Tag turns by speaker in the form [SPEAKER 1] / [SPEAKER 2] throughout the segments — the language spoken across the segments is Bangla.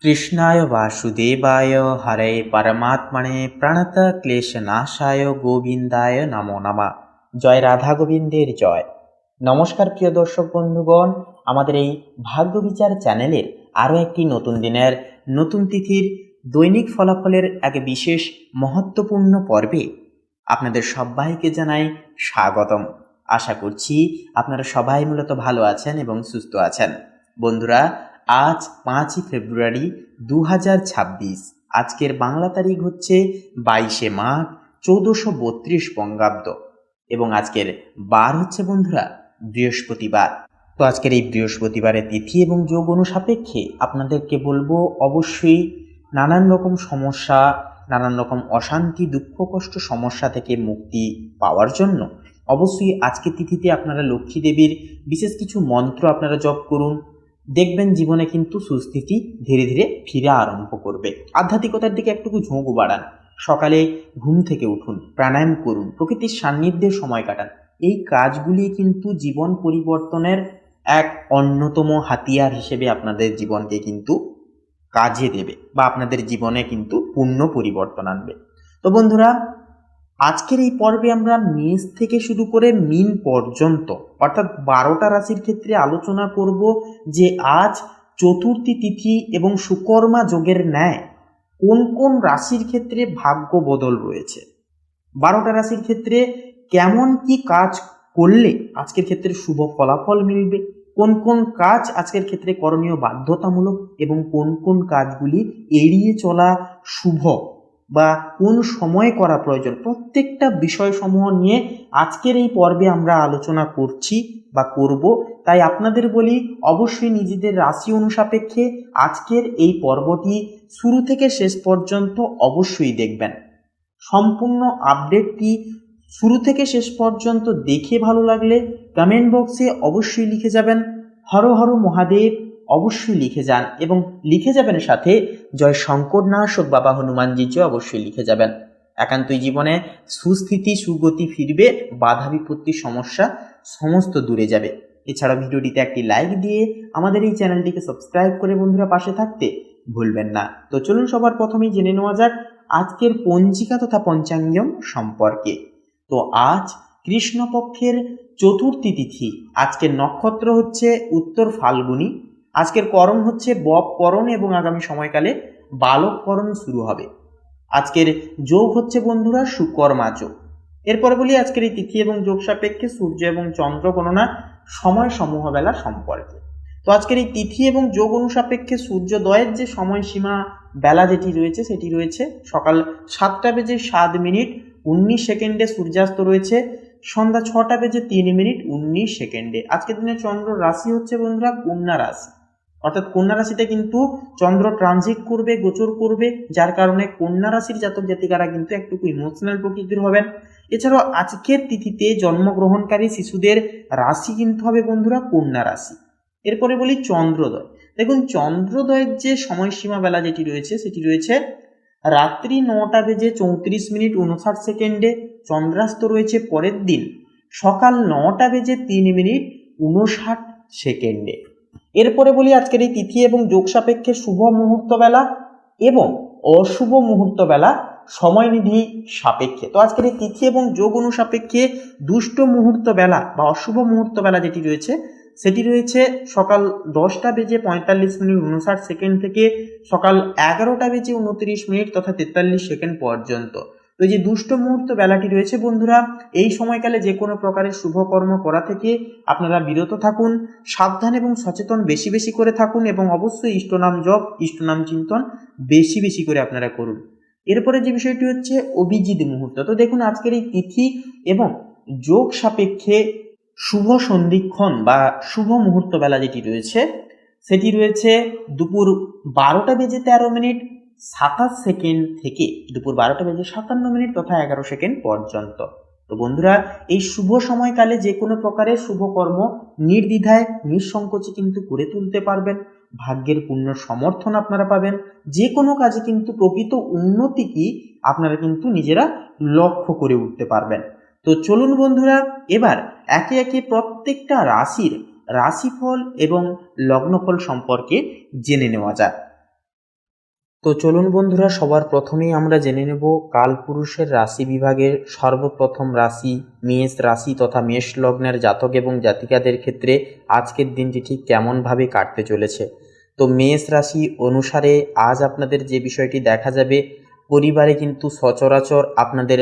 [SPEAKER 1] কৃষ্ণায় বাসুদেবায় হরে পরমাত্মনে প্রণত ক্লেশনাশায় গোবিন্দায় নমো নমঃ। জয় রাধা গোবিন্দের জয়। নমস্কার প্রিয় দর্শক বন্ধুগণ, আমাদের এই ভাগ্য বিচার চ্যানেলের আরও একটি নতুন দিনের নতুন তিথির দৈনিক ফলাফলের এক বিশেষ মহত্বপূর্ণ পর্বে আপনাদের সবাইকে জানাই স্বাগতম। আশা করছি আপনারা সবাই মূলত ভালো আছেন এবং সুস্থ আছেন। বন্ধুরা, আজ 5ই ফেব্রুয়ারি 2026। আজকের বাংলা তারিখ হচ্ছে 22শে মাঘ 1432 বঙ্গাব্দ এবং আজকের বার হচ্ছে বন্ধুরা বৃহস্পতিবার। তো আজকের এই বৃহস্পতিবারের তিথি এবং যোগ অনুসাপেক্ষে আপনাদেরকে বলবো অবশ্যই নানান রকম সমস্যা, নানান রকম অশান্তি, দুঃখ, কষ্ট, সমস্যা থেকে মুক্তি পাওয়ার জন্য অবশ্যই আজকের তিথিতে আপনারা লক্ষ্মী দেবীর বিশেষ কিছু মন্ত্র আপনারা জপ করুন। দেখবেন জীবনে কিন্তু সুস্থিতি ধীরে ধীরে ফিরে আরম্ভ করবে। আধ্যাত্মিকতার দিকে একটুকু ঝোঁক বাড়ান, সকালে ঘুম থেকে উঠুন, প্রাণায়াম করুন, প্রকৃতির সান্নিধ্যে সময় কাটান। এই কাজগুলি কিন্তু জীবন পরিবর্তনের এক অন্যতম হাতিয়ার হিসেবে আপনাদের জীবনকে কিন্তু কাজে দেবে বা আপনাদের জীবনে কিন্তু পূর্ণ পরিবর্তন আনবে। তো বন্ধুরা, আজকের এই পর্বে আমরা মেষ থেকে শুরু করে মীন পর্যন্ত অর্থাৎ 12টা রাশির ক্ষেত্রে আলোচনা করব যে আজ চতুর্থী তিথি এবং সুকর্মা যোগের ন্যায় কোন কোন রাশির ক্ষেত্রে ভাগ্য বদল রয়েছে, 12টা রাশির ক্ষেত্রে কেমন কি কাজ করলে আজকের ক্ষেত্রে শুভ ফলাফল মিলবে, কোন কোন কাজ আজকের ক্ষেত্রে করণীয় বাধ্যতামূলক এবং কোন কোন কাজগুলি এড়িয়ে চলা শুভ বা কোন সময় করা প্রয়োজন, প্রত্যেকটা বিষয়সমূহ নিয়ে আজকের এই পর্বে আমরা আলোচনা করছি বা করব। তাই আপনাদের বলি অবশ্যই নিজেদের রাশি অনুসাপেক্ষে আজকের এই পর্বটি শুরু থেকে শেষ পর্যন্ত অবশ্যই দেখবেন। সম্পূর্ণ আপডেটটি শুরু থেকে শেষ পর্যন্ত দেখে ভালো লাগলে কমেন্ট বক্সে অবশ্যই লিখে যাবেন হর হর মহাদেব, অবশ্যই লিখে যান এবং লিখে যাবেন সাথে জয় শঙ্করনাশক বাবা হনুমানজির জয় অবশ্যই লিখে যাবেন। একান্তই জীবনে সুস্থিতি সুগতি ফিরবে, বাধা বিপত্তি সমস্যা সমস্ত দূরে যাবে। এছাড়া ভিডিওটিতে একটি লাইক দিয়ে আমাদের এই চ্যানেলটিকে সাবস্ক্রাইব করে বন্ধুরা পাশে থাকতে ভুলবেন না। তো চলুন সবার প্রথমেই জেনে নেওয়া যাক আজকের পঞ্জিকা তথা পঞ্চাঙ্গম সম্পর্কে। তো আজ কৃষ্ণপক্ষের চতুর্থী তিথি, আজকের নক্ষত্র হচ্ছে উত্তর ফাল্গুনী, আজকের করণ হচ্ছে বপকরণ এবং আগামী সময়কালে বালককরণ শুরু হবে। আজকের যোগ হচ্ছে বন্ধুরা সুকর্মা যোগ। এরপরে বলি আজকের এই তিথি এবং যোগ সাপেক্ষে সূর্য এবং চন্দ্র গণনা সময় সমূহ বেলা সম্পর্কে। তো আজকের এই তিথি এবং যোগ অনুসাপেক্ষে সূর্যোদয়ের যে সময়সীমা বেলা যেটি রয়েছে সেটি রয়েছে সকাল 7:07:19 সূর্যাস্ত রয়েছে সন্ধ্যা 6:03:19। আজকের দিনে চন্দ্র রাশি হচ্ছে বন্ধুরা কন্যা রাশি, অর্থাৎ কন্যা রাশিতে কিন্তু চন্দ্র ট্রানজিট করবে, গোচর করবে, যার কারণে কন্যা রাশির জাতক জাতিকারা কিন্তু একটু ইমোশনাল প্রকৃতির হবেন। এছাড়াও আজকের তিথিতে জন্মগ্রহণকারী শিশুদের রাশি কিন্তু হবে বন্ধুরা কন্যা রাশি। এরপরে বলি চন্দ্রোদয়। দেখুন চন্দ্রোদয়ের যে সময়সীমা বেলা যেটি রয়েছে সেটি রয়েছে রাত্রি 9:34:59। চন্দ্রাস্ত রয়েছে পরের দিন সকাল 9:03:59। এরপরে বলি আজকের এই তিথি এবং যোগ সাপেক্ষে শুভ মুহূর্ত বেলা এবং অশুভ মুহূর্ত বেলা সময়নিধি সাপেক্ষে। তো আজকের এই তিথি এবং যোগ অনুসাপেক্ষে দুষ্ট মুহূর্ত বেলা বা অশুভ মুহূর্ত বেলা যেটি রয়েছে সেটি রয়েছে সকাল 10:45:59 থেকে সকাল 11:29 তথা 43 পর্যন্ত। তো এই যে দুষ্ট মুহূর্ত বেলাটি রয়েছে বন্ধুরা, এই সময়কালে যে কোনো প্রকারের শুভকর্ম করা থেকে আপনারা বিরত থাকুন, সাবধান এবং সচেতন বেশি বেশি করে থাকুন এবং অবশ্যই ইষ্টনাম জপ, ইষ্টনাম চিন্তন বেশি বেশি করে আপনারা করুন। এরপরে যে বিষয়টি হচ্ছে অভিজিৎ মুহূর্ত। তো দেখুন আজকের এই তিথি এবং যোগ সাপেক্ষে শুভ সন্ধিক্ষণ বা শুভ মুহূর্ত বেলা যেটি রয়েছে সেটি রয়েছে দুপুর 12:13:27 থেকে দুপুর 12:57 তথা 11 পর্যন্ত। তো বন্ধুরা, এই শুভ সময়কালে যে কোনো প্রকারের শুভকর্ম নির্দ্বিধায় নিঃসংকোচে কিন্তু করে তুলতে পারবেন। ভাগ্যের পূর্ণ সমর্থন আপনারা পাবেন। যে কোনো কাজে কিন্তু প্রকৃত উন্নতি কি আপনারা কিন্তু নিজেরা লক্ষ্য করে উঠতে পারবেন। তো চলুন বন্ধুরা, এবার একে একে প্রত্যেকটা রাশির রাশিফল এবং লগ্নফল সম্পর্কে জেনে নেওয়া যাক। তো চলুন বন্ধুরা, সবার প্রথমেই আমরা জেনে নেব কালপুরুষের রাশি বিভাগের সর্বপ্রথম রাশি মেষ রাশি তথা মেষ লগ্নের জাতক এবং জাতিকাদের ক্ষেত্রে আজকের দিনটি ঠিক কেমনভাবে কাটতে চলেছে। তো মেষ রাশি অনুসারে আজ আপনাদের যে বিষয়টি দেখা যাবে, পরিবারে কিন্তু সচরাচর আপনাদের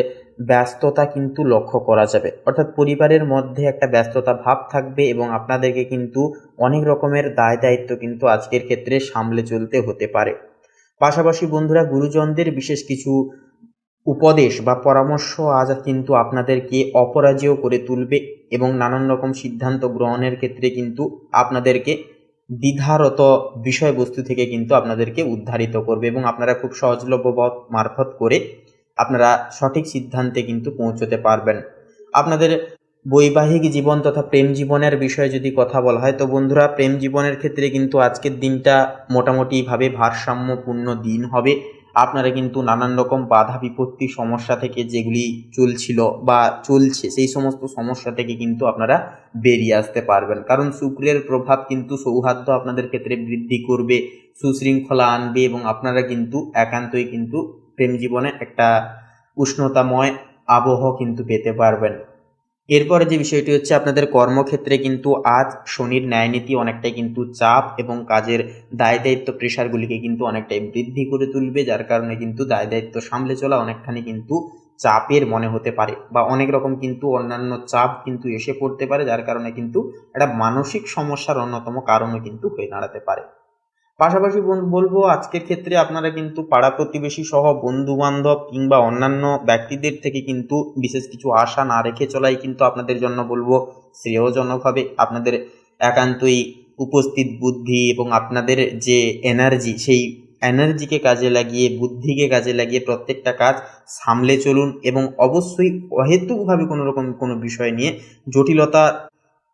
[SPEAKER 1] ব্যস্ততা কিন্তু লক্ষ্য করা যাবে, অর্থাৎ পরিবারের মধ্যে একটা ব্যস্ততা ভাব থাকবে এবং আপনাদেরকে কিন্তু অনেক রকমের দায় দায়িত্ব কিন্তু আজকের ক্ষেত্রে সামলে চলতে হতে পারে। পাশাপাশি বন্ধুরা, গুরুজনদের বিশেষ কিছু উপদেশ বা পরামর্শ আজ কিন্তু আপনাদেরকে অপরাজেয় করে তুলবে এবং নানান রকম সিদ্ধান্ত গ্রহণের ক্ষেত্রে কিন্তু আপনাদেরকে দ্বিধারত বিষয়বস্তু থেকে কিন্তু আপনাদেরকে উদ্ধারিত করবে এবং আপনারা খুব সহজলভ্য পথ মারফত করে আপনারা সঠিক সিদ্ধান্তে কিন্তু পৌঁছতে পারবেন। আপনাদের বৈবাহিক জীবন তথা প্রেম জীবনের বিষয়ে যদি কথা বলা হয়, তো বন্ধুরা, প্রেম জীবনের ক্ষেত্রে কিন্তু আজকের দিনটা মোটামুটিভাবে ভারসাম্যপূর্ণ দিন হবে। আপনারা কিন্তু নানান রকম বাধা বিপত্তি সমস্যা থেকে যেগুলি চলছিল বা চলছে, সেই সমস্ত সমস্যা থেকে কিন্তু আপনারা বেরিয়ে আসতে পারবেন, কারণ শুক্রের প্রভাব কিন্তু সৌহার্দ্য আপনাদের ক্ষেত্রে বৃদ্ধি করবে, সুশৃঙ্খলা আনবে এবং আপনারা কিন্তু একান্তই কিন্তু প্রেম জীবনে একটা উষ্ণতাময় আবহ কিন্তু পেতে পারবেন। এরপরে যে বিষয়টি হচ্ছে, আপনাদের কর্মক্ষেত্রে কিন্তু আজ শনির ন্যায়নীতি অনেকটাই কিন্তু চাপ এবং কাজের দায় দায়িত্ব প্রেশারগুলিকে কিন্তু অনেকটাই বৃদ্ধি করে তুলবে, যার কারণে কিন্তু দায় দায়িত্ব সামলে চলা অনেকখানি কিন্তু চাপের মনে হতে পারে বা অনেক রকম কিন্তু অন্যান্য চাপ কিন্তু এসে পড়তে পারে, যার কারণে কিন্তু একটা মানসিক সমস্যার অন্যতম কারণও কিন্তু হয়ে দাঁড়াতে পারে। পাশাপাশি বলবো, আজকের ক্ষেত্রে আপনারা কিন্তু পাড়া প্রতিবেশী সহ বন্ধু বান্ধব কিংবা অন্যান্য ব্যক্তিদের থেকে কিন্তু বিশেষ কিছু আশা না রেখে চলাই কিন্তু আপনাদের জন্য বলবো শ্রেয়জনক হবে। আপনাদের একান্তই উপস্থিত বুদ্ধি এবং আপনাদের যে এনার্জি, সেই এনার্জিকে কাজে লাগিয়ে, বুদ্ধিকে কাজে লাগিয়ে প্রত্যেকটা কাজ সামলে চলুন এবং অবশ্যই অহেতুকভাবে কোনো বিষয় নিয়ে জটিলতা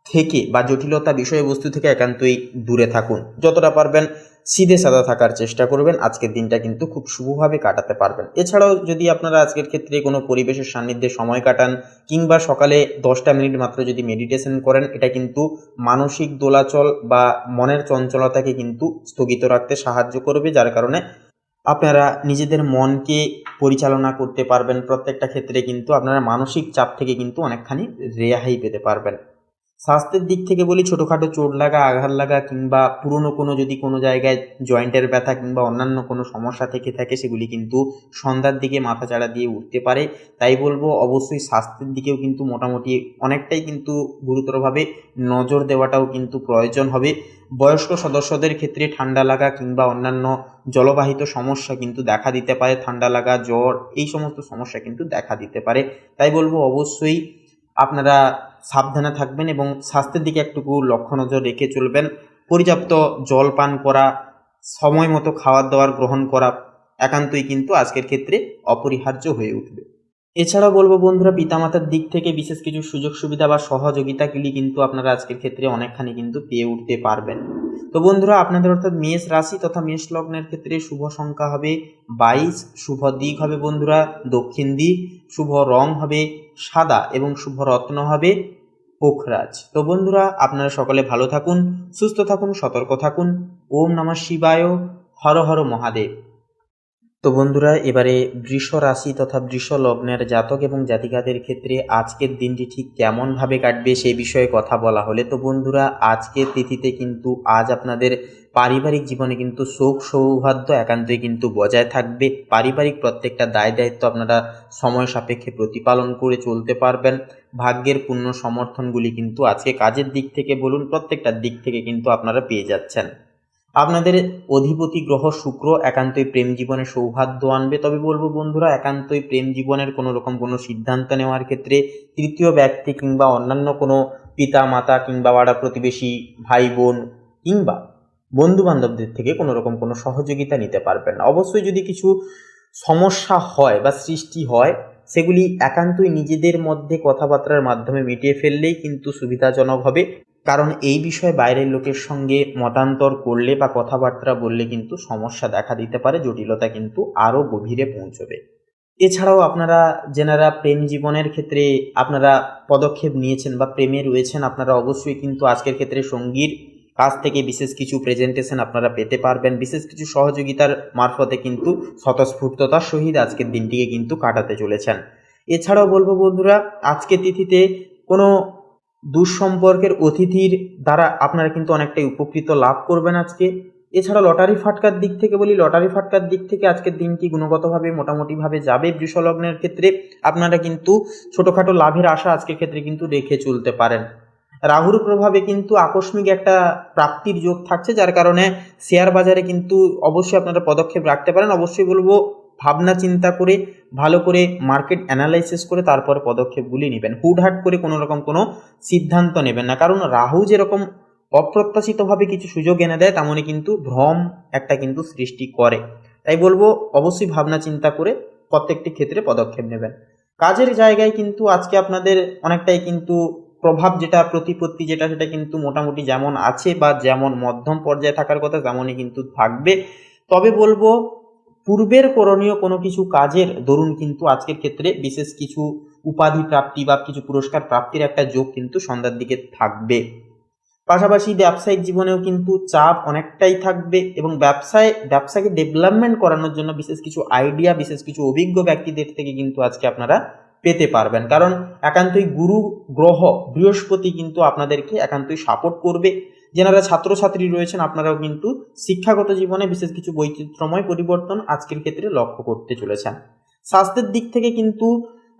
[SPEAKER 1] থেকে বা জটিলতা বিষয়বস্তু থেকে একান্তই দূরে থাকুন। যতটা পারবেন সিধে সাদা থাকার চেষ্টা করবেন, আজকের দিনটা কিন্তু খুব শুভভাবে কাটাতে পারবেন। এছাড়াও যদি আপনারা আজকের ক্ষেত্রে কোনো পরিবেশের সান্নিধ্যে সময় কাটান কিংবা সকালে 10টা মিনিট মাত্র যদি মেডিটেশন করেন, এটা কিন্তু মানসিক দোলাচল বা মনের চঞ্চলতাকে কিন্তু স্থগিত রাখতে সাহায্য করবে, যার কারণে আপনারা নিজেদের মনকে পরিচালনা করতে পারবেন। প্রত্যেকটা ক্ষেত্রে কিন্তু আপনারা মানসিক চাপ থেকে কিন্তু অনেকখানি রেহাই পেতে পারবেন। স্বাস্থ্যের দিক থেকে বলি, ছোটোখাটো চোট লাগা, আঘাত লাগা কিংবা পুরনো কোনো জায়গায় জয়েন্টের ব্যথা কিংবা অন্যান্য কোনো সমস্যা থেকে থাকে, সেগুলি কিন্তু সন্ধ্যার দিকে মাথাচাড়া দিয়ে উঠতে পারে। তাই বলবো অবশ্যই স্বাস্থ্যের দিকেও কিন্তু মোটামুটি অনেকটাই কিন্তু গুরুতরভাবে নজর দেওয়াটাও কিন্তু প্রয়োজন হবে। বয়স্ক সদস্যদের ক্ষেত্রে ঠান্ডা লাগা কিংবা অন্যান্য জলবাহিত সমস্যা কিন্তু দেখা দিতে পারে, ঠান্ডা লাগা, জ্বর, এই সমস্ত সমস্যা কিন্তু দেখা দিতে পারে। তাই বলবো অবশ্যই আপনারা সাবধানে থাকবেন এবং স্বাস্থ্যের দিকে একটুকু লক্ষ্য নজর রেখে চলবেন। পর্যাপ্ত জল পান করা, সময় মতো খাবার দাবার গ্রহণ করা একান্তই কিন্তু আজকের ক্ষেত্রে অপরিহার্য হয়ে উঠবে। এছাড়াও বলবো বন্ধুরা, পিতামাতার দিক থেকে বিশেষ কিছু সুযোগ সুবিধা বা সহযোগিতাগুলি কিন্তু আপনারা আজকের ক্ষেত্রে অনেকখানি কিন্তু পেয়ে উঠতে পারবেন। তো বন্ধুরা, আপনাদের অর্থাৎ মেষ রাশি তথা মেষ লগ্নের ক্ষেত্রে শুভ সংখ্যা হবে 22, শুভ দিক হবে বন্ধুরা দক্ষিণ দিক, শুভ রং হবে সাদা এবং শুভ রত্ন হবে পোখরাজ। তো বন্ধুরা, আপনারা সকলে ভালো থাকুন, সুস্থ থাকুন, সতর্ক থাকুন। ওম নমঃ শিবায়, হর হর মহাদেব। তো বন্ধুরা, এবারে বৃষ রাশি তথা বৃষ লগ্নের জাতক এবং জাতিকাদের ক্ষেত্রে আজকের দিনটি ঠিক কেমনভাবে কাটবে সেই বিষয়ে কথা বলা হলে, তো বন্ধুরা, আজকের তিথিতে কিন্তু আজ আপনাদের পারিবারিক জীবনে কিন্তু সুখ সৌহার্দ্য একান্তই কিন্তু বজায় থাকবে। পারিবারিক প্রত্যেকটা দায় দায়িত্ব আপনারা সময় সাপেক্ষে প্রতিপালন করে চলতে পারবেন। ভাগ্যের পূর্ণ সমর্থনগুলি কিন্তু আজকে কাজের দিক থেকে বলুন, প্রত্যেকটা দিক থেকে কিন্তু আপনারা পেয়ে যাচ্ছেন। আপনাদের অধিপতি গ্রহ শুক্র একান্তই প্রেম জীবনে সৌহার্দ্য আনবে। তবে বলবো বন্ধুরা, একান্তই প্রেম জীবনের কোনো সিদ্ধান্ত নেওয়ার ক্ষেত্রে তৃতীয় ব্যক্তি কিংবা অন্যান্য কোনো পিতা মাতা কিংবা পাড়া প্রতিবেশী, ভাই বোন কিংবা বন্ধু বান্ধবদের থেকে কোনো সহযোগিতা নিতে পারবেন না। অবশ্যই যদি কিছু সমস্যা হয় বা সৃষ্টি হয়, সেগুলি একান্তই নিজেদের মধ্যে কথাবার্তার মাধ্যমে মিটিয়ে ফেললেই কিন্তু সুবিধাজনক হবে, কারণ এই বিষয়ে বাইরের লোকের সঙ্গে মতান্তর করলে বা কথাবার্তা বললে কিন্তু সমস্যা দেখা দিতে পারে, জটিলতা কিন্তু আরও গভীরে পৌঁছবে। এছাড়াও আপনারা যেনারা প্রেম জীবনের ক্ষেত্রে আপনারা পদক্ষেপ নিয়েছেন বা প্রেমে রয়েছেন, আপনারা অবশ্যই কিন্তু আজকের ক্ষেত্রে সঙ্গীর কাছ থেকে বিশেষ কিছু প্রেজেন্টেশন আপনারা পেতে পারবেন, বিশেষ কিছু সহযোগিতার মারফতে কিন্তু স্বতঃস্ফূর্ততার সহিত আজকের দিনটিকে কিন্তু কাটাতে চলেছেন। এছাড়াও বলবো বন্ধুরা, আজকের তিথিতে কোনো দুঃসম্পর্কের অতিথির দ্বারা আপনারা কিন্তু অনেকটাই উপকৃত লাভ করবেন আজকে। এছাড়া লটারি ফাটকার দিক থেকে বলি, লটারি ফাটকার দিক থেকে আজকের দিনটি গুণগতভাবে মোটামুটিভাবে যাবে। বৃষলগ্নের ক্ষেত্রে আপনারা কিন্তু ছোটোখাটো লাভের আশা আজকের ক্ষেত্রে কিন্তু রেখে চলতে পারেন। রাহুর প্রভাবে কিন্তু আকস্মিক একটা প্রাপ্তির যোগ থাকছে, যার কারণে শেয়ার বাজারে কিন্তু অবশ্যই আপনারা পদক্ষেপ রাখতে পারেন। অবশ্যই বলবো ভাবনা চিন্তা করে ভালো করে মার্কেট অ্যানালাইসিস করে তারপরে পদক্ষেপগুলি নেবেন। হুটহাট করে কোনো রকম কোনো সিদ্ধান্ত নেবেন না, কারণ রাহু যেরকম অপ্রত্যাশিতভাবে কিছু সুযোগ এনে দেয়, তেমনই কিন্তু ভ্রম একটা কিন্তু সৃষ্টি করে। তাই বলবো অবশ্যই ভাবনা চিন্তা করে প্রত্যেকটি ক্ষেত্রে পদক্ষেপ নেবেন। কাজের জায়গায় কিন্তু আজকে আপনাদের অনেকটাই কিন্তু প্রভাব যেটা প্রতিপত্তি যেটা সেটা কিন্তু মোটামুটি যেমন আছে বা যেমন মধ্যম পর্যায়ে থাকার কথা তেমনই কিন্তু থাকবে। তবে বলবো পূর্বের করণীয় কোনো কিছু কাজের দরুন কিন্তু আজকের ক্ষেত্রে বিশেষ কিছু উপাধি প্রাপ্তি বা কিছু পুরস্কার প্রাপ্তির একটা যোগ কিন্তু সন্ধ্যার দিকে থাকবে। পাশাপাশি ব্যবসায়িক জীবনেও কিন্তু চাপ অনেকটাই থাকবে এবং ব্যবসাকে ডেভেলপমেন্ট করানোর জন্য বিশেষ কিছু আইডিয়া, বিশেষ কিছু অভিজ্ঞ ব্যক্তিদের থেকে কিন্তু আজকে আপনারা পেতে পারবেন, কারণ একান্তই গুরু গ্রহ বৃহস্পতি কিন্তু আপনাদেরকে একান্তই সাপোর্ট করবে। যারা ছাত্রছাত্রী রয়েছেন আপনারাও কিন্তু শিক্ষাগত জীবনে বিশেষ কিছু বৈচিত্র্যময় পরিবর্তন আজকের ক্ষেত্রে লক্ষ্য করতে চলেছেন। স্বাস্থ্যের দিক থেকে কিন্তু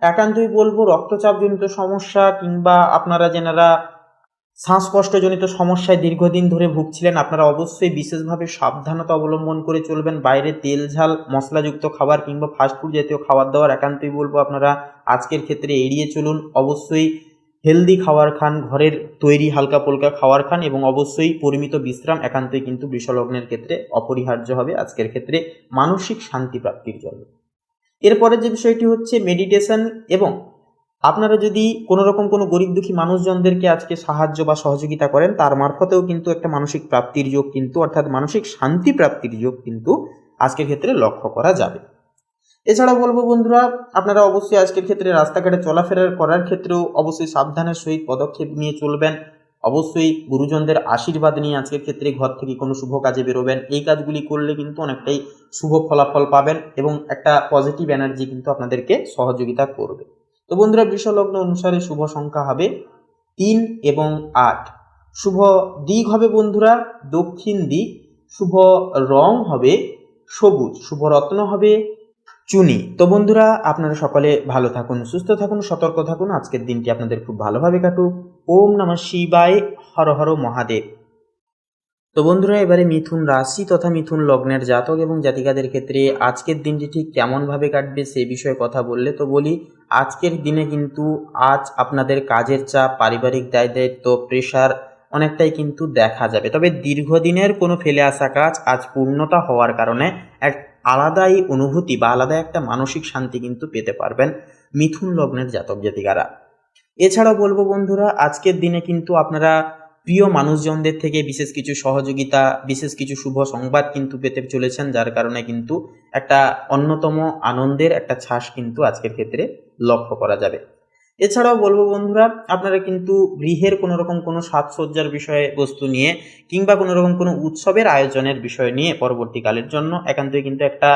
[SPEAKER 1] একান্তই বলবো রক্তচাপজনিত সমস্যা কিংবা আপনারা যারা শ্বাসকষ্টজনিত সমস্যায় দীর্ঘদিন ধরে ভুগছিলেন, আপনারা অবশ্যই বিশেষভাবে সাবধানতা অবলম্বন করে চলবেন। বাইরে তেল ঝাল মশলাযুক্ত খাবার কিংবা ফাস্টফুড জাতীয় খাবার দাবার একান্তই বলবো আপনারা আজকের ক্ষেত্রে এড়িয়ে চলুন। অবশ্যই হেলদি খাবার খান, ঘরের তৈরি হালকা পোলকা খাবার খান এবং অবশ্যই পরিমিত বিশ্রাম একান্তই কিন্তু বৃষলগ্নের ক্ষেত্রে অপরিহার্য হবে আজকের ক্ষেত্রে মানসিক শান্তি প্রাপ্তির জন্য। এরপরে যে বিষয়টি হচ্ছে মেডিটেশন, এবং আপনারা যদি কোনো রকম কোনো গরিব দুঃখী মানুষজনদেরকে আজকে সাহায্য বা সহযোগিতা করেন, তার মারফতেও কিন্তু একটা মানসিক প্রাপ্তির যোগ কিন্তু অর্থাৎ মানসিক শান্তি প্রাপ্তির যোগ কিন্তু আজকের ক্ষেত্রে লক্ষ্য করা যাবে। এছাড়াও বলবো বন্ধুরা, আপনারা অবশ্যই আজকের ক্ষেত্রে রাস্তাঘাটে চলাফেরা করার ক্ষেত্রেও অবশ্যই সাবধানের সহিত পদক্ষেপ নিয়ে চলবেন। অবশ্যই গুরুজনদের আশীর্বাদ নিয়ে আজকের ক্ষেত্রে ঘর থেকে কোনো শুভ কাজে বেরোবেন। এই কাজগুলি করলে কিন্তু অনেকটাই শুভ ফলাফল পাবেন এবং একটা পজিটিভ এনার্জি কিন্তু আপনাদেরকে সহযোগিতা করবে। তো বন্ধুরা, বৃষলগ্ন অনুসারে শুভ সংখ্যা হবে 3 এবং 8। শুভ দিক হবে বন্ধুরা দক্ষিণ দিক। শুভ রং হবে সবুজ। শুভ রত্ন হবে চুনি। তো বন্ধুরা, আপনারা সকলে ভালো থাকুন, সুস্থ থাকুন, সতর্ক থাকুন। আজকের দিনটি আপনাদের খুব ভালোভাবে কাটুক। ওম নমঃ শিবায়, হর হর মহাদেব। তো বন্ধুরা, এবারে মিথুন রাশি তথা মিথুন লগ্নের জাতক এবং জাতিকাদের ক্ষেত্রে আজকের দিনটি ঠিক কেমনভাবে কাটবে সেই বিষয়ে কথা বললে তো বলি, আজকের দিনে কিন্তু আজ আপনাদের কাজের চাপ, পারিবারিক দায় দায়িত্ব, প্রেশার অনেকটাই কিন্তু দেখা যাবে। তবে দীর্ঘদিনের কোনো ফেলে আসা কাজ আজ পূর্ণতা হওয়ার কারণে এক আলাদাই অনুভূতি বা আলাদা একটা মানসিক শান্তি কিন্তু পেতে পারবেন মিথুন লগ্নের জাতক জাতিকারা। এছাড়াও বলবো বন্ধুরা, আজকের দিনে কিন্তু আপনারা প্রিয় মানুষজনদের থেকে বিশেষ কিছু সহযোগিতা, বিশেষ কিছু শুভ সংবাদ কিন্তু পেতে চলেছেন, যার কারণে কিন্তু একটা অন্যতম আনন্দের একটা ছাস কিন্তু আজকের ক্ষেত্রে লক্ষ্য করা যাবে। এছাড়াও বলবো বন্ধুরা, আপনারা কিন্তু গৃহের কোনো রকম কোনো সাজসজ্জার বিষয়ে বস্তু নিয়ে কিংবা কোনো রকম কোনো উৎসবের আয়োজনের বিষয় নিয়ে পরবর্তীকালের জন্য একান্তই কিন্তু একটা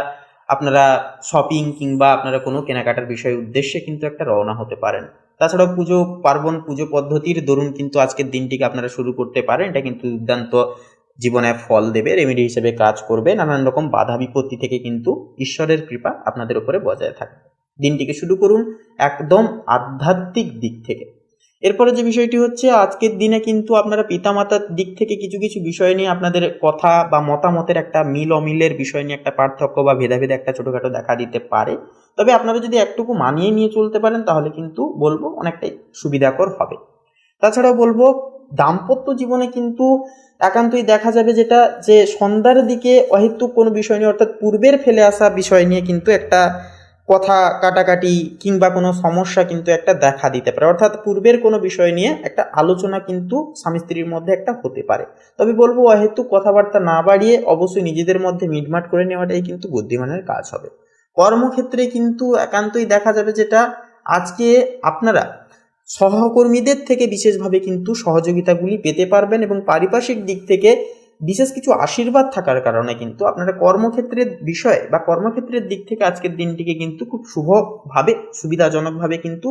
[SPEAKER 1] আপনারা শপিং কিংবা আপনারা কোনো কেনাকাটার বিষয় উদ্দেশ্যে কিন্তু একটা রওনা হতে পারেন। তাছাড়াও পুজো পার্বণ, পুজো পদ্ধতির দরুন কিন্তু আজকের দিনটিকে আপনারা শুরু করতে পারেন। এটা কিন্তু দুর্দান্ত জীবনে ফল দেবে, রেমেডি হিসেবে কাজ করবে। নানান রকম বাধা বিপত্তি থেকে কিন্তু ঈশ্বরের কৃপা আপনাদের উপরে বজায় থাকবে। দিনটিকে শুরু করুন একদম আধ্যাত্মিক দিক থেকে। এরপরে যে বিষয়টি হচ্ছে, আজকের দিনে কিন্তু আপনারা পিতামাতার দিক থেকে কিছু কিছু বিষয় নিয়ে আপনাদের কথা বা মতামতের একটা মিল অমিলের বিষয় নিয়ে একটা পার্থক্য বা ভেদাভেদ একটা ছোটোখাটো দেখা দিতে পারে। তবে আপনারা যদি একটুকু মানিয়ে নিয়ে চলতে পারেন তাহলে কিন্তু বলবো অনেকটাই সুবিধাকর হবে। তাছাড়াও বলবো দাম্পত্য জীবনে কিন্তু একান্তই দেখা যাবে যেটা যে সন্ধ্যার দিকে অহেতুক কোনো বিষয় নিয়ে অর্থাৎ পূর্বের ফেলে আসা বিষয় নিয়ে কিন্তু একটা কথা কাটাকাটি কিংবা কোনো সমস্যা কিন্তু একটা দেখা দিতে পারে, অর্থাৎ পূর্বের কোনো বিষয় নিয়ে একটা আলোচনা কিন্তু স্বামী স্ত্রীর মধ্যে একটা হতে পারে। তবে বলবো অহেতুক কথাবার্তা না বাড়িয়ে অবশ্যই নিজেদের মধ্যে মিটমাট করে নেওয়াটাই কিন্তু বুদ্ধিমানের কাজ হবে। কর্মক্ষেত্রে কিন্তু একান্তই দেখা যাবে যেটা আজকে আপনারা সহকর্মীদের থেকে বিশেষভাবে কিন্তু সহযোগিতাগুলি পেতে পারবেন এবং পারিপার্শ্বিক দিক থেকে বিশেষ কিছু আশীর্বাদ থাকার কারণে কিন্তু আপনারা কর্মক্ষেত্রের বিষয় বা কর্মক্ষেত্রের দিক থেকে আজকের দিনটিকে কিন্তু খুব শুভভাবে সুবিধাজনকভাবে কিন্তু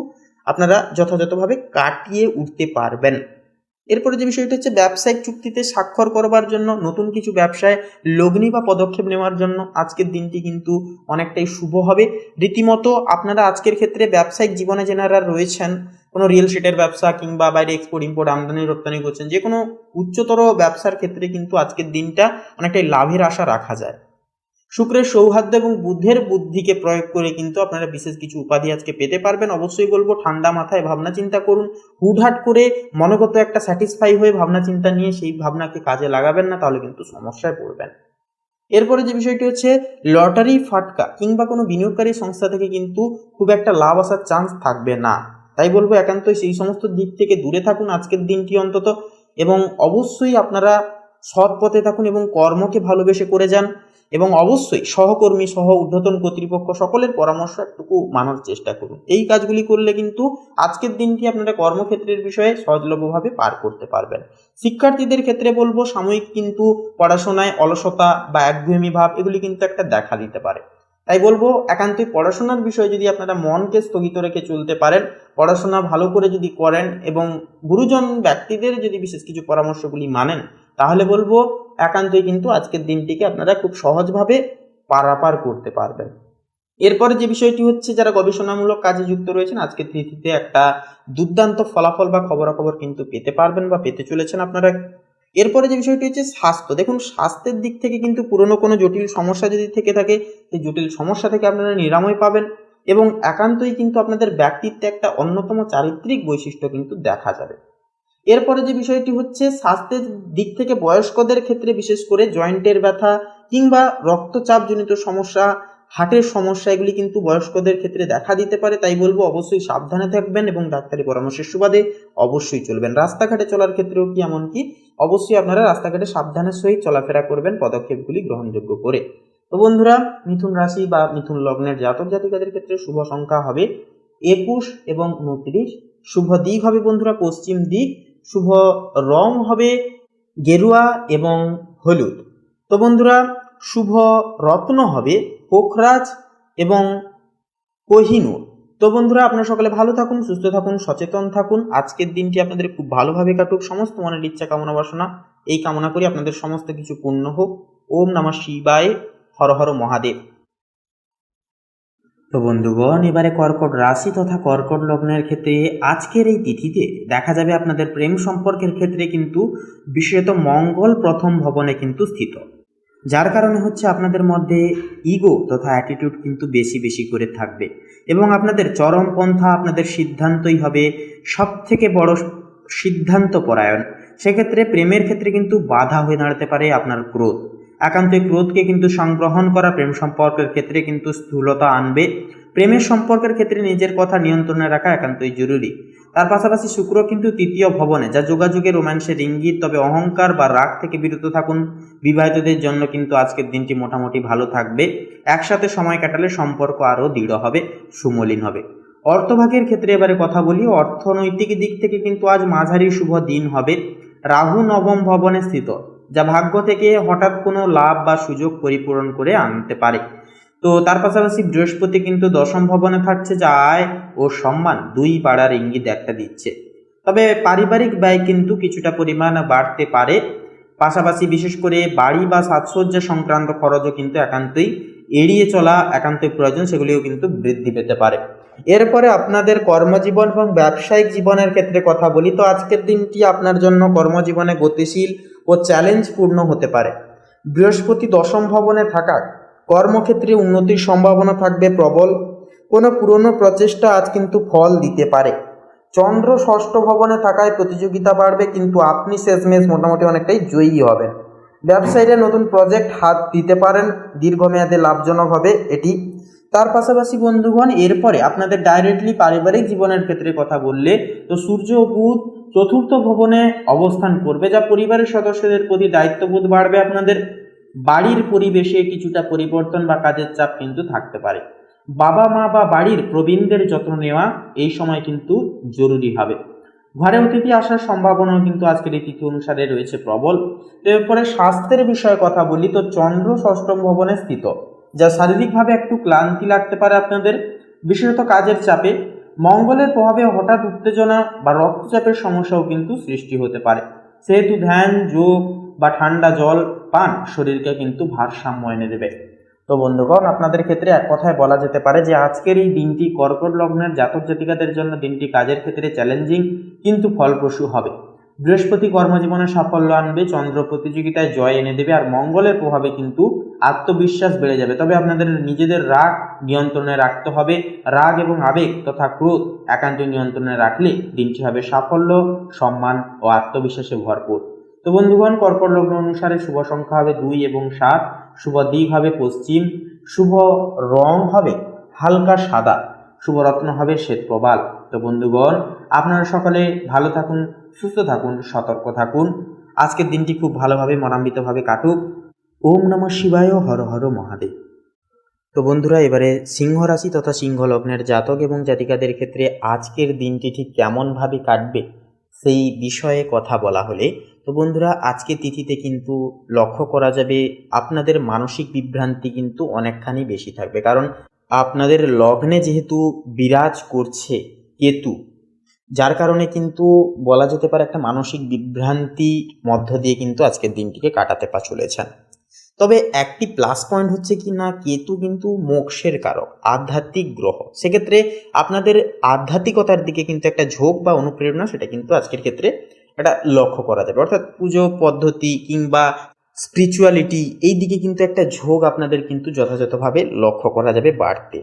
[SPEAKER 1] আপনারা যথাযথভাবে কাটিয়ে উঠতে পারবেন। এরপরে যে বিষয়টা হচ্ছে ব্যবসায়িক চুক্তিতে স্বাক্ষর করবার জন্য, নতুন কিছু ব্যবসায় লগ্নি বা পদক্ষেপ নেওয়ার জন্য আজকের দিনটি কিন্তু অনেকটাই শুভ হবে। রীতিমতো আপনারা আজকের ক্ষেত্রে ব্যবসায়িক জীবনে যেনারা রয়েছেন, কোনো রিয়েল এস্টেটের ব্যবসা কিংবা বাইরে এক্সপোর্ট ইম্পোর্ট আমদানি রপ্তানি করছেন, যে কোনো উচ্চতর ব্যবসার ক্ষেত্রে কিন্তু আজকের দিনটা অনেকটাই লাভের আশা রাখা যায়। শুক্রের সৌহার্দ্য এবং বুদ্ধের বুদ্ধিকে প্রয়োগ করে কিন্তু আপনারা বিশেষ কিছু উপাধি আজকে পেতে পারবেন। অবশ্যই বলবো ঠান্ডা মাথায় ভাবনা চিন্তা করুন, হুটহাট করে মনগত একটা স্যাটিসফাই হয়ে ভাবনা চিন্তা নিয়ে সেই ভাবনাকে কাজে লাগাবেন না, তাহলে কিন্তু সমস্যায় পড়বেন। এরপরে যে বিষয়টি হচ্ছে লটারি ফাটকা কিংবা কোনো বিনিয়োগকারী সংস্থা থেকে কিন্তু খুব একটা লাভ আসার চান্স থাকবে না। তাই বলবো একান্তই সেই সমস্ত দিক থেকে দূরে থাকুন আজকের দিনটি অন্তত, এবং অবশ্যই আপনারা সৎ পথে থাকুন এবং কর্মকে ভালোবেসে করে যান, এবং অবশ্যই সহকর্মী সহ ঊর্ধ্বতন কর্তৃপক্ষ সকলের পরামর্শ একটুকু মানার চেষ্টা করুন। এই কাজগুলি করলে কিন্তু আজকের দিনটি আপনারা কর্মক্ষেত্রের বিষয়ে সহজলভ্যভাবে পার করতে পারবেন। শিক্ষার্থীদের ক্ষেত্রে বলবো সাময়িক কিন্তু পড়াশোনায় অলসতা বা একঘেয়েমি ভাব এগুলি কিন্তু একটা দেখা দিতে পারে। তাই বলবো একান্তই পড়াশোনার বিষয়ে যদি আপনারা মনকে স্থগিত রেখে চলতে পারেন, পড়াশোনা ভালো করে যদি করেন এবং গুরুজন ব্যক্তিদের যদি বিশেষ কিছু পরামর্শগুলি মানেন, তাহলে বলবো একান্তই কিন্তু আজকের দিনটিকে আপনারা খুব সহজভাবে পারাপার করতে পারবেন। এরপরে যে বিষয়টি হচ্ছে যারা গবেষণামূলক কাজে যুক্ত রয়েছেন, আজকের তিথিতে একটা দুর্দান্ত ফলাফল বা খবরাখবর কিন্তু পেতে পারবেন বা পেতে চলেছেন আপনারা। এরপরে যে বিষয়টি হচ্ছে স্বাস্থ্য, দেখুন স্বাস্থ্যের দিক থেকে কিন্তু পুরনো কোনো জটিল সমস্যা যদি থেকে থাকে, সেই জটিল সমস্যা থেকে আপনারা নিরাময় পাবেন এবং একান্তই কিন্তু আপনাদের ব্যক্তিত্বে একটা অন্যতম চারিত্রিক বৈশিষ্ট্য কিন্তু দেখা যাবে। এরপরে যে বিষয়টি হচ্ছে স্বাস্থ্যের দিক থেকে বয়স্কদের ক্ষেত্রে বিশেষ করে জয়েন্টের ব্যথা কিংবা রক্তচাপজনিত সমস্যা, হার্টের সমস্যা এগুলি কিন্তু বয়স্কদের ক্ষেত্রে দেখা দিতে পারে। তাই বলবো অবশ্যই সাবধানে থাকবেন এবং ডাক্তারি পরামর্শের সুবাদে অবশ্যই চলবেন। রাস্তাঘাটে চলার ক্ষেত্রেও কি এমনকি অবশ্যই আপনারা রাস্তাঘাটে সাবধানের সহিত চলাফেরা করবেন পদক্ষেপগুলি গ্রহণযোগ্য করে। তো বন্ধুরা, মিথুন রাশি বা মিথুন লগ্নের জাতক জাতিকাদের ক্ষেত্রে শুভ সংখ্যা হবে 21 এবং 29। শুভ দিক হবে বন্ধুরা পশ্চিম দিক। শুভ রং হবে গেরুয়া এবং হলুদ। তো বন্ধুরা, শুভ রত্ন হবে পোখরাজ এবং কোহিনূর। তো বন্ধুরা, আপনারা সকলে ভালো থাকুন, সুস্থ থাকুন, সচেতন থাকুন। আজকের দিনটি আপনাদের খুব ভালোভাবে কাটুক। সমস্ত মনের ইচ্ছা কামনা বাসনা এই কামনা করি আপনাদের সমস্ত কিছু পূর্ণ হোক। ওম নমঃ শিবায়, হর হর মহাদেব। তো বন্ধুগণ, এবারে কর্কট রাশি তথা কর্কট লগ্নের ক্ষেত্রে আজকের এই তিথিতে দেখা যাবে আপনাদের প্রেম সম্পর্কের ক্ষেত্রে কিন্তু বিশেষত মঙ্গল প্রথম ভবনে কিন্তু স্থিত, যার কারণে হচ্ছে আপনাদের মধ্যে ইগো তথা অ্যাটিটিউড কিন্তু বেশি বেশি করে থাকবে এবং আপনাদের চরম পন্থা, আপনাদের সিদ্ধান্তই হবে সব থেকে বড় সিদ্ধান্ত পরায়ণ। সেক্ষেত্রে প্রেমের ক্ষেত্রে কিন্তু বাধা হয়ে দাঁড়াতে পারে আপনার ক্রোধ। একান্তই ক্রোধকে কিন্তু সংগ্রহণ করা প্রেম সম্পর্কের ক্ষেত্রে কিন্তু স্থূলতা আনবে। প্রেমের সম্পর্কের ক্ষেত্রে নিজের কথা নিয়ন্ত্রণে রাখা একান্তই জরুরি। তার পাশাপাশি শুক্র কিন্তু তৃতীয় ভবনে, যা যোগাযোগের রোম্যান্সের ইঙ্গিত। তবে অহংকার বা রাগ থেকে বিরত থাকুন। বিবাহিতদের জন্য কিন্তু আজকের দিনটি মোটামুটি ভালো থাকবে। একসাথে সময় কাটালে সম্পর্ক আরও দৃঢ় হবে, সুমলিন হবে। অর্থভাগের ক্ষেত্রে এবারে কথা বলি। অর্থনৈতিক দিক থেকে কিন্তু আজ মাঝারি শুভ দিন হবে। রাহু নবম ভবনে স্থিত, যা ভাগ্য থেকে হঠাৎ কোনো লাভ বা সুযোগ পরিপূরণ করে আনতে পারে। তো তার পাশাপাশি বৃহস্পতি কিন্তু দশম ভবনে থাকছে, যা আয় ও সম্মান দুই বাড়ার ইঙ্গিত একটা দিচ্ছে। তবে পারিবারিক ব্যয় কিন্তু কিছুটা পরিমাণ বাড়তে পারে। পাশাপাশি বিশেষ করে বাড়ি বা সাজসজ্জা সংক্রান্ত খরচও কিন্তু একান্তই এড়িয়ে চলা একান্তই প্রয়োজন, সেগুলিও কিন্তু বৃদ্ধি পেতে পারে। এরপরে আপনাদের কর্মজীবন এবং ব্যবসায়িক জীবনের ক্ষেত্রে কথা বলি। তো আজকের দিনটি আপনার জন্য কর্মজীবনে গতিশীল ও চ্যালেঞ্জপূর্ণ হতে পারে। বৃহস্পতি দশম ভবনে থাকা কর্মক্ষেত্রে উন্নতির সম্ভাবনা থাকবে প্রবল। কোনো পুরনো প্রচেষ্টা আজ কিন্তু ফল দিতে পারে। চন্দ্র ষষ্ঠ ভবনে থাকায় প্রতিযোগিতা বাড়বে, কিন্তু আপনি শেষমেশ মোটামুটি অনেকটাই জয়ী হবেন। ব্যবসায়ীরা নতুন প্রজেক্ট হাত দিতে পারেন, দীর্ঘমেয়াদে লাভজনক হবে এটি। তার পাশাপাশি বন্ধুগণ, এরপরে আপনাদের ডাইরেক্টলি পারিবারিক জীবনের ক্ষেত্রে কথা বললে, তো সূর্য ও বুধ চতুর্থ ভবনে অবস্থান করবে, যা পরিবারের সদস্যদের প্রতি দায়িত্ববোধ বাড়বে। আপনাদের বাড়ির পরিবেশে কিছুটা পরিবর্তন বা কাজের চাপ কিন্তু থাকতে পারে। বাবা মা বা বাড়ির প্রবীণদের যত্ন নেওয়া এই সময় কিন্তু জরুরি হবে। ঘরে অতিথি আসার সম্ভাবনাও কিন্তু আজকের এই তিথি অনুসারে রয়েছে প্রবল। এরপরে স্বাস্থ্যের বিষয়ে কথা বলি তো চন্দ্র ষষ্ঠম ভবনে স্থিত, যা শারীরিকভাবে একটু ক্লান্তি লাগতে পারে আপনাদের, বিশেষত কাজের চাপে। মঙ্গলের প্রভাবে হঠাৎ উত্তেজনা বা রক্তচাপের সমস্যাও কিন্তু সৃষ্টি হতে পারে, সেহেতু ধ্যান, যোগ বা ঠান্ডা জল পান শরীরকে কিন্তু ভারসাম্য এনে দেবে। তো বন্ধুগণ, আপনাদের ক্ষেত্রে এক কথায় বলা যেতে পারে যে আজকের এই দিনটি কর্কট লগ্নের জাতক জাতিকাদের জন্য দিনটি কাজের ক্ষেত্রে চ্যালেঞ্জিং কিন্তু ফলপ্রসূ হবে। বৃহস্পতি কর্মজীবনে সাফল্য আনবে, চন্দ্র প্রতিযোগিতায় জয় এনে দেবে, আর মঙ্গলের প্রভাবে কিন্তু আত্মবিশ্বাস বেড়ে যাবে। তবে আপনাদের নিজেদের রাগ নিয়ন্ত্রণে রাখতে হবে। রাগ এবং আবেগ তথা ক্রোধ একান্ত নিয়ন্ত্রণে রাখলে দিনটি হবে সাফল্য, সম্মান ও আত্মবিশ্বাসে ভরপুর। তো বন্ধুগণ, কর্কট লগ্ন অনুসারে শুভ সংখ্যা হবে 2 এবং 7, শুভ দিক হবে পশ্চিম, শুভ রং হবে হালকা সাদা, শুভ রত্ন হবে শ্বেত প্রবাল। তো বন্ধুগণ, আপনারা সকলে ভালো থাকুন, সুস্থ থাকুন, সতর্ক থাকুন। আজকের দিনটি খুব ভালোভাবে মনান্বিতভাবে কাটুক। ওম নমঃ শিবায়, হর হর মহাদেব। তো বন্ধুরা, এবারে সিংহ রাশি তথা সিংহ লগ্নের জাতক এবং জাতিকাদের ক্ষেত্রে আজকের দিনটি ঠিক কেমনভাবে কাটবে সেই বিষয়ে কথা বলা হলে, তো বন্ধুরা, আজকের তিথিতে কিন্তু লক্ষ্য করা যাবে আপনাদের মানসিক বিভ্রান্তি কিন্তু অনেকখানি বেশি থাকবে, কারণ আপনাদের লগ্নে যেহেতু বিরাজ করছে কেতু, যার কারণে কিন্তু বলা যেতে পারে একটা মানসিক বিভ্রান্তি মধ্য দিয়ে কিন্তু আজকের দিনটিকে কাটাতে চলেছেন। তবে একটি প্লাস পয়েন্ট হচ্ছে কি না, কেতু কিন্তু মোক্ষের কারক, আধ্যাত্মিক গ্রহ। সেক্ষেত্রে আপনাদের আধ্যাত্মিকতার দিকে কিন্তু একটা ঝোঁক বা অনুপ্রেরণা সেটা কিন্তু আজকের ক্ষেত্রে একটা লক্ষ্য করা যাবে, অর্থাৎ পুজো পদ্ধতি কিংবা স্পিরিচুয়ালিটি এই দিকে কিন্তু একটা ঝোঁক আপনাদের কিন্তু যথাযথভাবে লক্ষ্য করা যাবে বাড়তে।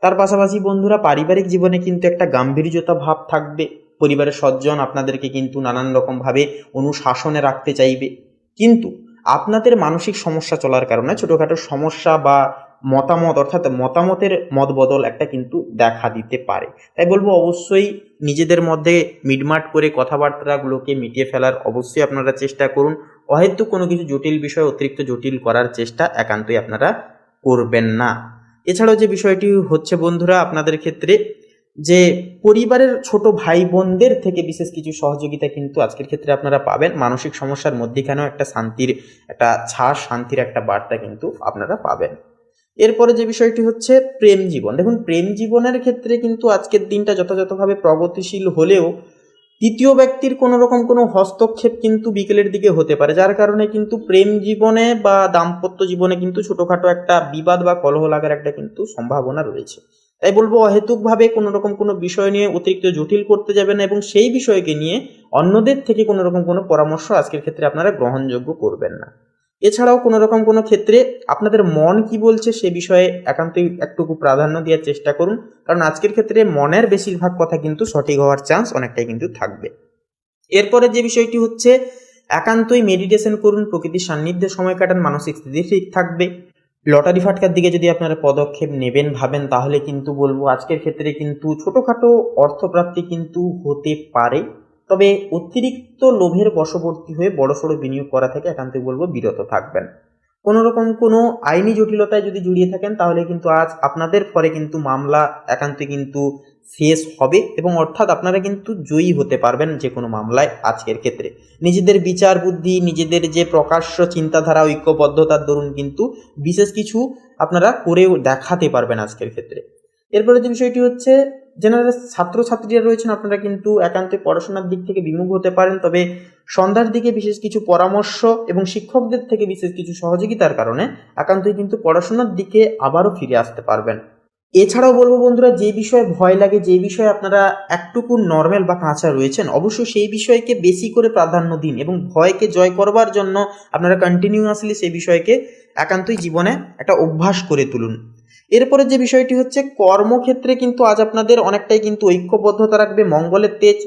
[SPEAKER 1] তার পাশাপাশি বন্ধুরা, পারিবারিক জীবনে কিন্তু একটা গাম্ভীর্যতা ভাব থাকবে। পরিবারের সজ্জন আপনাদেরকে কিন্তু নানান রকমভাবে অনুশাসনে রাখতে চাইবে, কিন্তু আপনাদের মানসিক সমস্যা চলার কারণে ছোটোখাটো সমস্যা বা মতামত, অর্থাৎ মতামতের মতবদল একটা কিন্তু দেখা দিতে পারে। তাই বলবো, অবশ্যই নিজেদের মধ্যে মিটমাট করে কথাবার্তাগুলোকে মিটিয়ে ফেলার অবশ্যই আপনারা চেষ্টা করুন। অহেতুক কোনো কিছু জটিল বিষয় অতিরিক্ত জটিল করার চেষ্টা একান্তই আপনারা করবেন না। এছাড়াও যে বিষয়টি হচ্ছে বন্ধুরা, আপনাদের ক্ষেত্রে যে পরিবারের ছোট ভাই বোনদের থেকে বিশেষ কিছু সহযোগিতা কিন্তু আজকের ক্ষেত্রে আপনারা পাবেন। মানসিক সমস্যার মধ্যেখানেও একটা শান্তির একটা ছাড়, শান্তির একটা বার্তা কিন্তু আপনারা পাবেন। এরপরে যে বিষয়টি হচ্ছে প্রেম জীবন। দেখুন, প্রেম জীবনের ক্ষেত্রে কিন্তু আজকের দিনটা যথাযথভাবে প্রগতিশীল হলেও তৃতীয় ব্যক্তির কোনো রকম কোনো হস্তক্ষেপ কিন্তু বিকেলের দিকে হতে পারে, যার কারণে কিন্তু প্রেম জীবনে বা দাম্পত্য জীবনে কিন্তু ছোটোখাটো একটা বিবাদ বা কলহ লাগার একটা কিন্তু সম্ভাবনা রয়েছে। তাই বলবো, অহেতুকভাবে কোনো রকম কোনো বিষয় নিয়ে অতিরিক্ত জটিল করতে যাবেন না, এবং সেই বিষয়কে নিয়ে অন্যদের থেকে কোনো রকম কোনো পরামর্শ আজকের ক্ষেত্রে আপনারা গ্রহণযোগ্য করবেন না। এছাড়াও কোনো রকম কোনো ক্ষেত্রে আপনাদের মন কি বলছে সে বিষয়ে একান্তই একটুকু প্রাধান্য দেওয়ার চেষ্টা করুন, কারণ আজকের ক্ষেত্রে মনের বেশিরভাগ কথা কিন্তু সঠিক হওয়ার চান্স অনেকটাই কিন্তু থাকবে। এরপরে যে বিষয়টি হচ্ছে, একান্তই মেডিটেশন করুন, প্রকৃতির সান্নিধ্যে সময় কাটান, মানসিক স্থিতি ঠিক থাকবে। লটারি ফাটকার দিকে যদি আপনারা পদক্ষেপ নেবেন ভাবেন, তাহলে কিন্তু বলবো আজকের ক্ষেত্রে কিন্তু ছোটোখাটো অর্থপ্রাপ্তি কিন্তু হতে পারে। তবে অতিরিক্ত লোভের বশবর্তী হয়ে বড়সড় বিনিয়োগ করা থেকে একান্তই বলবো বিরত থাকবেন। কোনো রকম কোনো আইনি জটিলতায় যদি জড়িয়ে থাকেন, তাহলে কিন্তু আজ আপনাদের পরে কিন্তু মামলা একান্তই কিন্তু শেষ হবে, এবং অর্থাৎ আপনারা কিন্তু জয়ী হতে পারবেন যে কোনো মামলায় আজকের ক্ষেত্রে। নিজেদের বিচার বুদ্ধি, নিজেদের যে প্রকাশ্য চিন্তাধারা, ঐক্যবদ্ধতার দরুন কিন্তু বিশেষ কিছু আপনারা করেও দেখাতে পারবেন আজকের ক্ষেত্রে। এরপরে যে বিষয়টি হচ্ছে, যারা ছাত্রছাত্রীরা রয়েছেন আপনারা কিন্তু একান্তে পড়াশোনার দিক থেকে বিমুখ হতে পারেন, তবে সন্ধ্যার দিকে বিশেষ কিছু পরামর্শ এবং শিক্ষকদের থেকে বিশেষ কিছু সহযোগিতার কারণে একান্তই কিন্তু পড়াশোনার দিকে আবারও ফিরে আসতে পারবেন। এছাড়াও বলবো বন্ধুরা, যে বিষয়ে ভয় লাগে, যে বিষয়ে আপনারা একটুকু নর্মাল বা কাঁচা রয়েছেন, অবশ্যই সেই বিষয়কে বেশি করে প্রাধান্য দিন, এবং ভয়কে জয় করবার জন্য আপনারা কন্টিনিউয়াসলি সেই বিষয়কে একান্তই জীবনে একটা অভ্যাস করে তুলুন। এরপরে যে বিষয়টি হচ্ছে, কর্মক্ষেত্রে কিন্তু আজ আপনাদের অনেকটাই কিন্তু ঐক্যবদ্ধতা রাখবে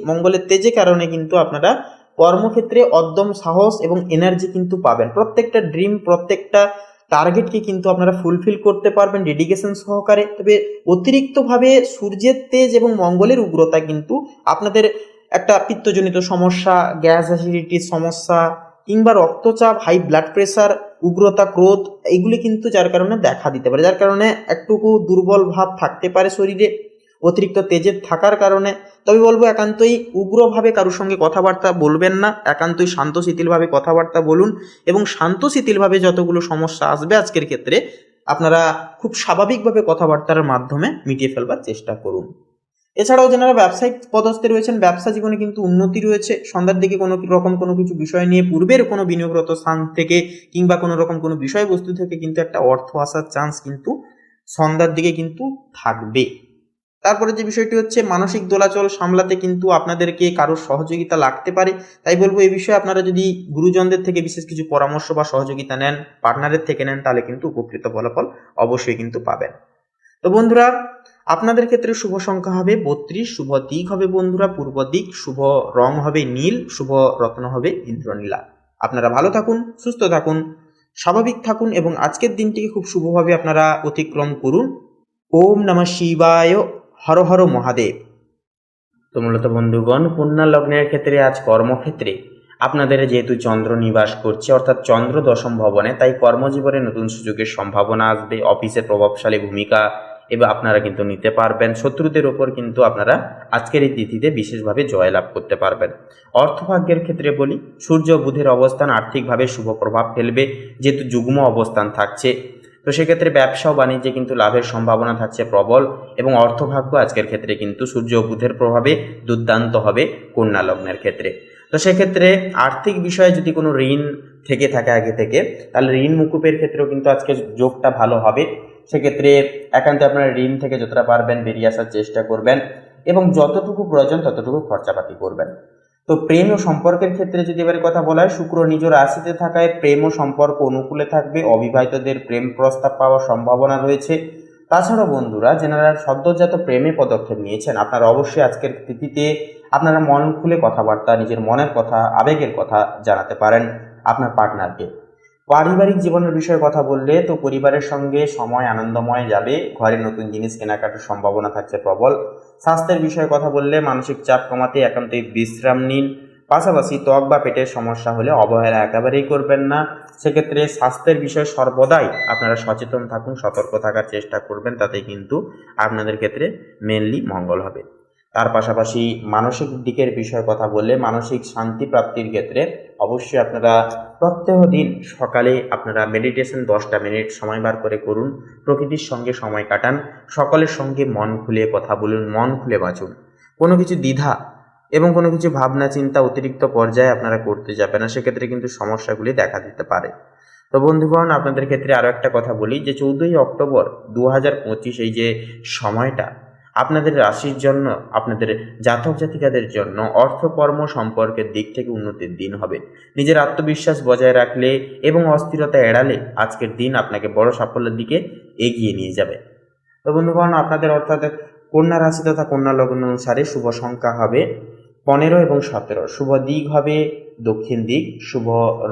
[SPEAKER 1] মঙ্গলের তেজের কারণে কিন্তু আপনারা কর্মক্ষেত্রে অদ্যম সাহস এবং এনার্জি কিন্তু পাবেন। প্রত্যেকটা ড্রিম, প্রত্যেকটা টার্গেটকে কিন্তু আপনারা ফুলফিল করতে পারবেন ডেডিকেশন সহকারে। তবে অতিরিক্তভাবে সূর্যের তেজ এবং মঙ্গলের উগ্রতা কিন্তু আপনাদের একটা পিত্তজনিত সমস্যা, গ্যাস অ্যাসিডিটির সমস্যা কিংবা রক্তচাপ, হাই ব্লাড প্রেশার উগ্রতা, ক্রোধ এইগুলি কিন্তু যার কারণে দেখা দিতে পারে, যার কারণে একটুকু দুর্বল ভাব থাকতে পারে শরীরে অতিরিক্ত তেজের থাকার কারণে। তবে বলবো একান্তই উগ্রভাবে কারোর সঙ্গে কথাবার্তা বলবেন না, একান্তই শান্ত শিথিলভাবে কথাবার্তা বলুন এবং শান্ত শিথিলভাবে যতগুলো সমস্যা আসবে আজকের ক্ষেত্রে আপনারা খুব স্বাভাবিকভাবে কথাবার্তার মাধ্যমে মিটিয়ে ফেলবার চেষ্টা করুন। এছাড়াও যারা ব্যবসায়িক পদস্থে রয়েছেন, ব্যবসা জীবনে কিন্তু উন্নতি রয়েছে। সন্ধ্যার দিকে কোনো রকম কোনো কিছু বিষয় নিয়ে পূর্বের কোনো বিনিয়োগরত স্থান থেকে কিংবা কোনো রকম কোনো বিষয়বস্তু থেকে কিন্তু একটা অর্থ আসার চান্স কিন্তু সন্ধ্যার দিকে কিন্তু থাকবে। তারপরে যে বিষয়টি হচ্ছে মানসিক দোলাচল সামলাতে কিন্তু আপনাদেরকে কারোর সহযোগিতা লাগতে পারে। তাই বলবো এই বিষয়ে আপনারা যদি গুরুজনদের থেকে বিশেষ কিছু পরামর্শ বা সহযোগিতা নেন, পার্টনারের থেকে নেন, তাহলে কিন্তু উপকৃত ফলাফল অবশ্যই কিন্তু পাবেন। তো বন্ধুরা, আপনাদের ক্ষেত্রে শুভ সংখ্যা হবে 32, শুভ দিক হবে বন্ধুরা পূর্ব দিক, শুভ রং হবে নীল, শুভ রত্ন হবে ইন্দ্রনীলা। আপনারা ভালো থাকুন, সুস্থ থাকুন, স্বাভাবিক থাকুন এবং আজকের দিনটিকে খুব শুভভাবে আপনারা অতিক্রম করুন। ওম নমঃ শিবায়, হর হর মহাদেব। তো মূলত বন্ধুগণ, কন্যা লগ্নের ক্ষেত্রে আজ কর্মক্ষেত্রে আপনাদের যেহেতু চন্দ্র নিবাস করছে অর্থাৎ চন্দ্র দশম ভবনে, তাই কর্মজীবনে নতুন সুযোগের সম্ভাবনা আসবে। অফিসে প্রভাবশালী ভূমিকা এবার আপনারা কিন্তু নিতে পারবেন। শত্রুদের ওপর কিন্তু আপনারা আজকের এই তিথিতে বিশেষভাবে জয়লাভ করতে পারবেন। অর্থভাগ্যের ক্ষেত্রে বলি, সূর্য বুধের অবস্থান আর্থিকভাবে শুভ প্রভাব ফেলবে, যেহেতু যুগ্ম অবস্থান থাকছে। তো সেক্ষেত্রে ব্যবসা ও বাণিজ্যে কিন্তু লাভের সম্ভাবনা থাকছে প্রবল এবং অর্থভাগ্য আজকের ক্ষেত্রে কিন্তু সূর্য ও বুধের প্রভাবে দুর্দান্ত হবে কন্যা লগ্নের ক্ষেত্রে। তো সেক্ষেত্রে আর্থিক বিষয়ে যদি কোনো ঋণ থেকে থাকে আগে থেকে, তাহলে ঋণ মুকুবের ক্ষেত্রেও কিন্তু আজকে যোগটা ভালো হবে। সেক্ষেত্রে একান্তে আপনারা ঋণ থেকে যতটা পারবেন বেরিয়ে আসার চেষ্টা করবেন এবং যতটুকু প্রয়োজন ততটুকু খরচাপাতি করবেন। তো প্রেম ও সম্পর্কের ক্ষেত্রে যদি এবারে কথা বলা হয়, শুক্র নিজ রাশিতে থাকায় প্রেম ও সম্পর্ক অনুকূলে থাকবে। অবিবাহিতদের প্রেম প্রস্তাব পাওয়ার সম্ভাবনা রয়েছে। তাছাড়াও বন্ধুরা, যারা সদ্যজাত প্রেমে পদক্ষেপ নিয়েছেন, আপনারা অবশ্যই আজকের তিথিতে আপনারা মন খুলে কথাবার্তা, নিজের মনের কথা, আবেগের কথা জানাতে পারেন আপনার পার্টনারকে। পারিবারিক জীবনের বিষয়ে কথা বললে তো পরিবারের সঙ্গে সময় আনন্দময় যাবে। ঘরে নতুন জিনিস কেনাকাটার সম্ভাবনা থাকছে প্রবল। স্বাস্থ্যের বিষয়ে কথা বললে মানসিক চাপ কমাতে একান্তই বিশ্রাম নিন। পাশাপাশি ত্বক বা পেটের সমস্যা হলে অবহেলা একেবারেই করবেন না। সেক্ষেত্রে স্বাস্থ্যের বিষয়ে সর্বদাই আপনারা সচেতন থাকুন, সতর্ক থাকার চেষ্টা করবেন, তাতেই কিন্তু আপনাদের ক্ষেত্রে মেনলি মঙ্গল হবে। তার পাশাপাশি মানসিক দিকের বিষয়ে কথা বললে মানসিক শান্তি প্রাপ্তির ক্ষেত্রে অবশ্যই আপনারা প্রত্যেক দিন সকালে আপনারা মেডিটেশন 10টা মিনিট সময় বার করে করুন। প্রকৃতির সঙ্গে সময় কাটান, সকলের সঙ্গে মন খুলে কথা বলুন, মন খুলে বাঁচুন। কোনো কিছু দ্বিধা এবং কোনো কিছু ভাবনা চিন্তা অতিরিক্ত পর্যায়ে আপনারা করতে যাবেন না, সেক্ষেত্রে কিন্তু সমস্যাগুলি দেখা দিতে পারে। তো বন্ধুগণ, আপনাদের ক্ষেত্রে আরও একটা কথা বলি যে 14ই অক্টোবর 2025 এই যে সময়টা আপনাদের রাশির জন্য, আপনাদের জাতক জাতিকাদের জন্য অর্থকর্ম সম্পর্কের দিক থেকে উন্নতির দিন হবে। নিজের আত্মবিশ্বাস বজায় রাখলে এবং অস্থিরতা এড়ালে আজকের দিন আপনাকে বড় সাফল্যের দিকে এগিয়ে নিয়ে যাবে। তো বন্ধুগণ, আপনাদের অর্থাৎ কন্যা রাশি তথা কন্যা লগ্ন অনুসারে শুভ সংখ্যা হবে 15 এবং 17, শুভ দিক হবে দক্ষিণ দিক, শুভ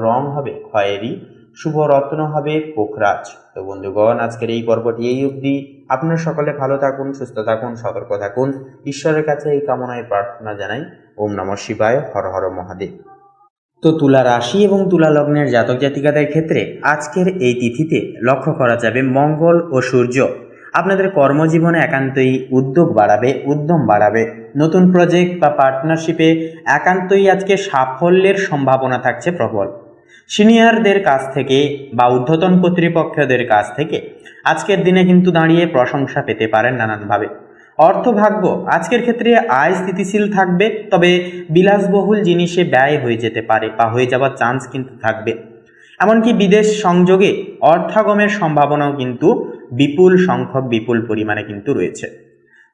[SPEAKER 1] রং হবে খয়েরি, শুভ রত্ন হবে পোখরাজ। তো বন্ধুগণ, আজকের এই পর্বটি এই অবধি। আপনারা সকলে ভালো থাকুন, সুস্থ থাকুন, সতর্ক থাকুন। ঈশ্বরের কাছে এই কামনায় প্রার্থনা জানাই। ওম নমঃ শিবায়, হর হর মহাদেব। তো তুলা রাশি এবং তুলা লগ্নের জাতক জাতিকাদের ক্ষেত্রে আজকের এই তিথিতে লক্ষ্য করা যাবে মঙ্গল ও সূর্য আপনাদের কর্মজীবনে একান্তই উদ্যোগ বাড়াবে, উদ্যম বাড়াবে। নতুন প্রজেক্ট বা পার্টনারশিপে একান্তই আজকে সাফল্যের সম্ভাবনা থাকছে প্রবল। সিনিয়রদের কাছ থেকে বা ঊর্ধ্বতন কর্তৃপক্ষদের কাছ থেকে আজকের দিনে কিন্তু দাঁড়িয়ে প্রশংসা পেতে পারেন নানানভাবে। অর্থভাগ্য আজকের ক্ষেত্রে আয় স্থিতিশীল থাকবে, তবে বিলাসবহুল জিনিসে ব্যয় হয়ে যেতে পারে বা হয়ে যাওয়ার চান্স কিন্তু থাকবে। এমনকি বিদেশ সংযোগে অর্থাগমের সম্ভাবনাও কিন্তু বিপুল সংখ্যক, বিপুল পরিমাণে কিন্তু রয়েছে।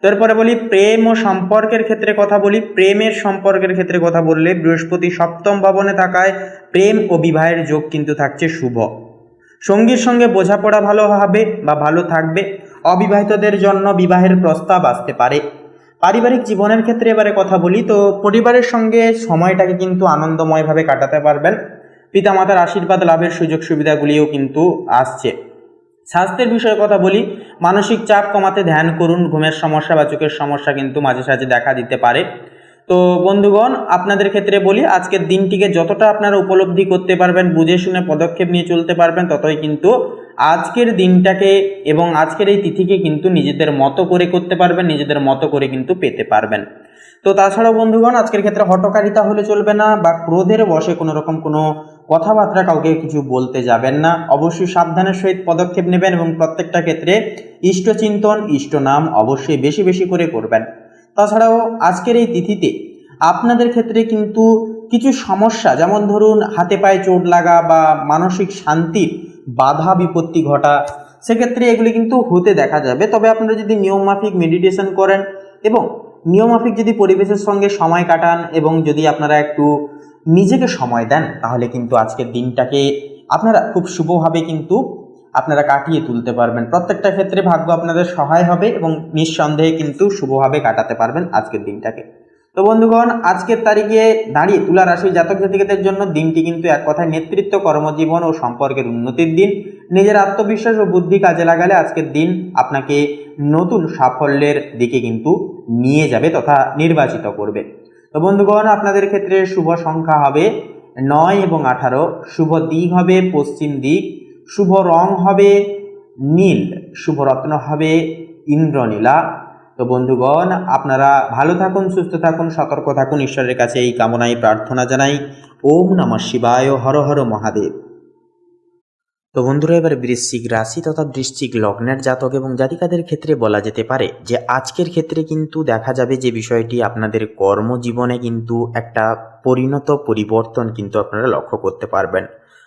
[SPEAKER 1] তারপরে বলি প্রেম ও সম্পর্কের ক্ষেত্রে কথা বলি। প্রেমের সম্পর্কের ক্ষেত্রে কথা বললে বৃহস্পতি সপ্তম ভবনে থাকায় প্রেম ও বিবাহের যোগ কিন্তু থাকছে শুভ। সঙ্গীর সঙ্গে বোঝাপড়া ভালো হবে বা ভালো থাকবে। অবিবাহিতদের জন্য বিবাহের প্রস্তাব আসতে পারে। পারিবারিক জীবনের ক্ষেত্রে এবারে কথা বলি, তো পরিবারের সঙ্গে সময়টাকে কিন্তু আনন্দময়ভাবে কাটাতে পারবেন। পিতামাতার আশীর্বাদ লাভের সুযোগ সুবিধাগুলিও কিন্তু আসছে। স্বাস্থ্যের বিষয়ে কথা বলি, মানসিক চাপ কমাতে ধ্যান করুন। ঘুমের সমস্যা বা চোখের সমস্যা কিন্তু মাঝে সাঝে দেখা দিতে পারে। তো তো বন্ধুগণ, আপনাদের ক্ষেত্রে বলি, আজকের দিনটিকে যতটা আপনারা উপলব্ধি করতে পারবেন, বুঝে শুনে পদক্ষেপ নিয়ে চলতে পারবেন, ততই কিন্তু আজকের দিনটাকে এবং আজকের এই তিথিকে কিন্তু নিজেদের মতো করে করতে পারবেন, নিজেদের মতো করে কিন্তু পেতে পারবেন। তো তাছাড়াও বন্ধুগণ, আজকের ক্ষেত্রে হঠকারিতা হলে চলবে না, বা ক্রোধের বশে কোনো রকম কোনো কথাবার্তা কাউকে কিছু বলতে যাবেন না। অবশ্যই সাবধানের সহিত পদক্ষেপ নেবেন এবং প্রত্যেকটা ক্ষেত্রে ইষ্টচিন্তন, ইষ্ট নাম অবশ্যই বেশি বেশি করে করবেন। তাছাড়াও আজকের এই তিথিতে আপনাদের ক্ষেত্রে কিন্তু কিছু সমস্যা, যেমন ধরুন হাতে পায়ে চোট লাগা বা মানসিক শান্তির বাধা বিপত্তি ঘটা, সেক্ষেত্রে এগুলি কিন্তু হতে দেখা যাবে। তবে আপনারা যদি নিয়মমাফিক মেডিটেশন করেন এবং নিয়মমাফিক যদি পরিবেশের সঙ্গে সময় কাটান এবং যদি আপনারা একটু নিজেকে সময় দেন, তাহলে কিন্তু আজকের দিনটাকে আপনারা খুব শুভভাবে কিন্তু আপনারা কাটিয়ে তুলতে পারবেন। প্রত্যেকটা ক্ষেত্রে ভাগ্য আপনাদের সহায় হবে এবং নিঃসন্দেহে কিন্তু শুভভাবে কাটাতে পারবেন আজকের দিনটাকে। তো বন্ধুগণ, আজকের তারিখে দাঁড়িয়ে তুলা রাশির জাতক জাতিকাদের জন্য দিনটি কিন্তু এক কথায় নেতৃত্ব, কর্মজীবন ও সম্পর্কের উন্নতির দিন। নিজের আত্মবিশ্বাস ও বুদ্ধি কাজে লাগালে আজকের দিন আপনাকে নতুন সাফল্যের দিকে কিন্তু নিয়ে যাবে তথা নির্বাচিত করবে। তো বন্ধুগণ, আপনাদের ক্ষেত্রে শুভ সংখ্যা হবে 9 এবং 18, শুভ দিক হবে পশ্চিম দিক, শুভ রং হবে নীল, শুভ রত্ন হবে ইন্দ্রনীলা। তো বন্ধুগণ, আপনারা ভালো থাকুন, সুস্থ থাকুন, সতর্ক থাকুন, ঈশ্বরের কাছে এই কামনাই প্রার্থনা জানাই। ওম নমঃ শিবায়, হর হর মহাদেব। তো বন্ধুরা, এবার বৃশ্চিক রাশি তথা বৃশ্চিক লগ্নের জাতক এবং জাতিকাদের ক্ষেত্রে বলা যেতে পারে যে আজকের ক্ষেত্রে কিন্তু দেখা যাবে যে বিষয়টি আপনাদের কর্মজীবনে কিন্তু একটা পরিবর্তন কিন্তু আপনারা লক্ষ্য করতে পারবেন।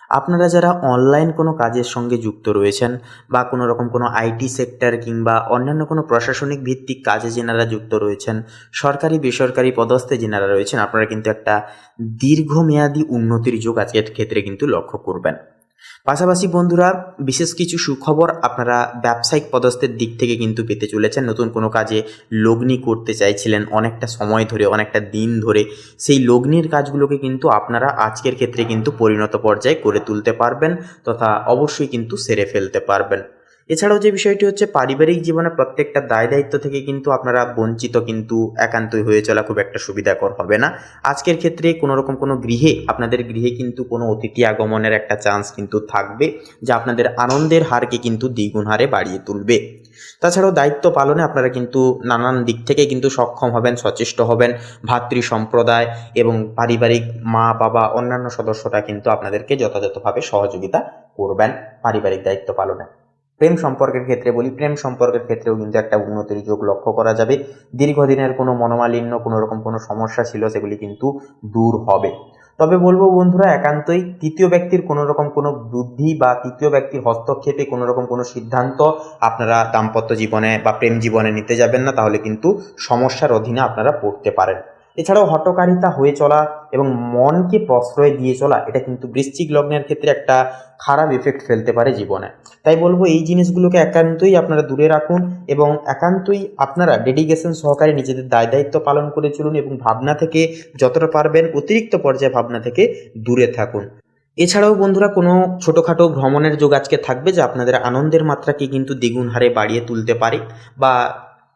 [SPEAKER 1] আপনারা যারা অনলাইন কোনো কাজের সঙ্গে যুক্ত রয়েছেন বা কোনো রকম কোনো আইটি সেক্টর কিংবা অন্যান্য কোনো প্রশাসনিক ভিত্তিক কাজে যেনারা যুক্ত রয়েছেন, সরকারি বেসরকারি পদস্থে যেনারা রয়েছেন, আপনারা কিন্তু একটা দীর্ঘমেয়াদী উন্নতির যোগ আজকের ক্ষেত্রে কিন্তু লক্ষ্য করবেন। পাশাপাশি বন্ধুরা, বিশেষ কিছু সুখবর আপনারা ব্যবসায়িক পদস্থের দিক থেকে কিন্তু পেতে চলেছেন। নতুন কোনো কাজে লগ্নি করতে চাইছিলেন অনেকটা সময় ধরে, অনেকটা দিন ধরে, সেই লগ্নির কাজগুলোকে কিন্তু আপনারা আজকের ক্ষেত্রে কিন্তু পরিণত পর্যায়ে করে তুলতে পারবেন তথা অবশ্যই কিন্তু সেরে ফেলতে পারবেন। এছাড়াও যে বিষয়টি হচ্ছে, পারিবারিক জীবনে প্রত্যেকটা দায় দায়িত্ব থেকে কিন্তু আপনারা বঞ্চিত কিন্তু একান্তই হয়ে চলা খুব একটা সুবিধাকর হবে না। আজকের ক্ষেত্রে কোনো রকম কোনো আপনাদের গৃহে কিন্তু কোনো অতিথি আগমনের একটা চান্স কিন্তু থাকবে, যা আপনাদের আনন্দের হারকে কিন্তু দ্বিগুণ হারে বাড়িয়ে তুলবে। তাছাড়াও দায়িত্ব পালনে আপনারা কিন্তু নানান দিক থেকে কিন্তু সক্ষম হবেন, সচেষ্ট হবেন। ভাতৃ সম্প্রদায় এবং পারিবারিক মা বাবা অন্যান্য সদস্যরা কিন্তু আপনাদেরকে যথাযথভাবে সহযোগিতা করবেন পারিবারিক দায়িত্ব পালনে। প্রেম সম্পর্কের ক্ষেত্রে বলি, প্রেম সম্পর্কের ক্ষেত্রেও কিন্তু একটা উন্নতির যোগ লক্ষ্য করা যাবে। দীর্ঘদিনের কোনো মনোমালিন্য, কোনো রকম কোনো সমস্যা ছিল, সেগুলি কিন্তু দূর হবে। তবে বলবো বন্ধুরা, একান্তই তৃতীয় ব্যক্তির কোনো রকম কোনো বুদ্ধি বা তৃতীয় ব্যক্তির হস্তক্ষেপে কোনো রকম কোনো সিদ্ধান্ত আপনারা দাম্পত্য জীবনে বা প্রেম জীবনে নিতে যাবেন না, তাহলে কিন্তু সমস্যার অধীনে আপনারা পড়তে পারেন। এছাড়াও হঠকারিতা হয়ে চলা এবং মনকে প্রশ্রয় দিয়ে চলা, এটা কিন্তু বৃশ্চিক লগ্নের ক্ষেত্রে একটা খারাপ এফেক্ট ফেলতে পারে জীবনে। তাই বলবো, এই জিনিসগুলোকে একান্তই আপনারা দূরে রাখুন এবং একান্তই আপনারা ডেডিকেশন সহকারে নিজেদের দায় দায়িত্ব পালন করে চলুন এবং ভাবনা থেকে যতটা পারবেন অতিরিক্ত পর্যায়ে ভাবনা থেকে দূরে থাকুন। এছাড়াও বন্ধুরা, কোনো ছোটোখাটো ভ্রমণের যোগ আজকে থাকবে, যা আপনাদের আনন্দের মাত্রাকে কিন্তু দ্বিগুণ হারে বাড়িয়ে তুলতে পারে, বা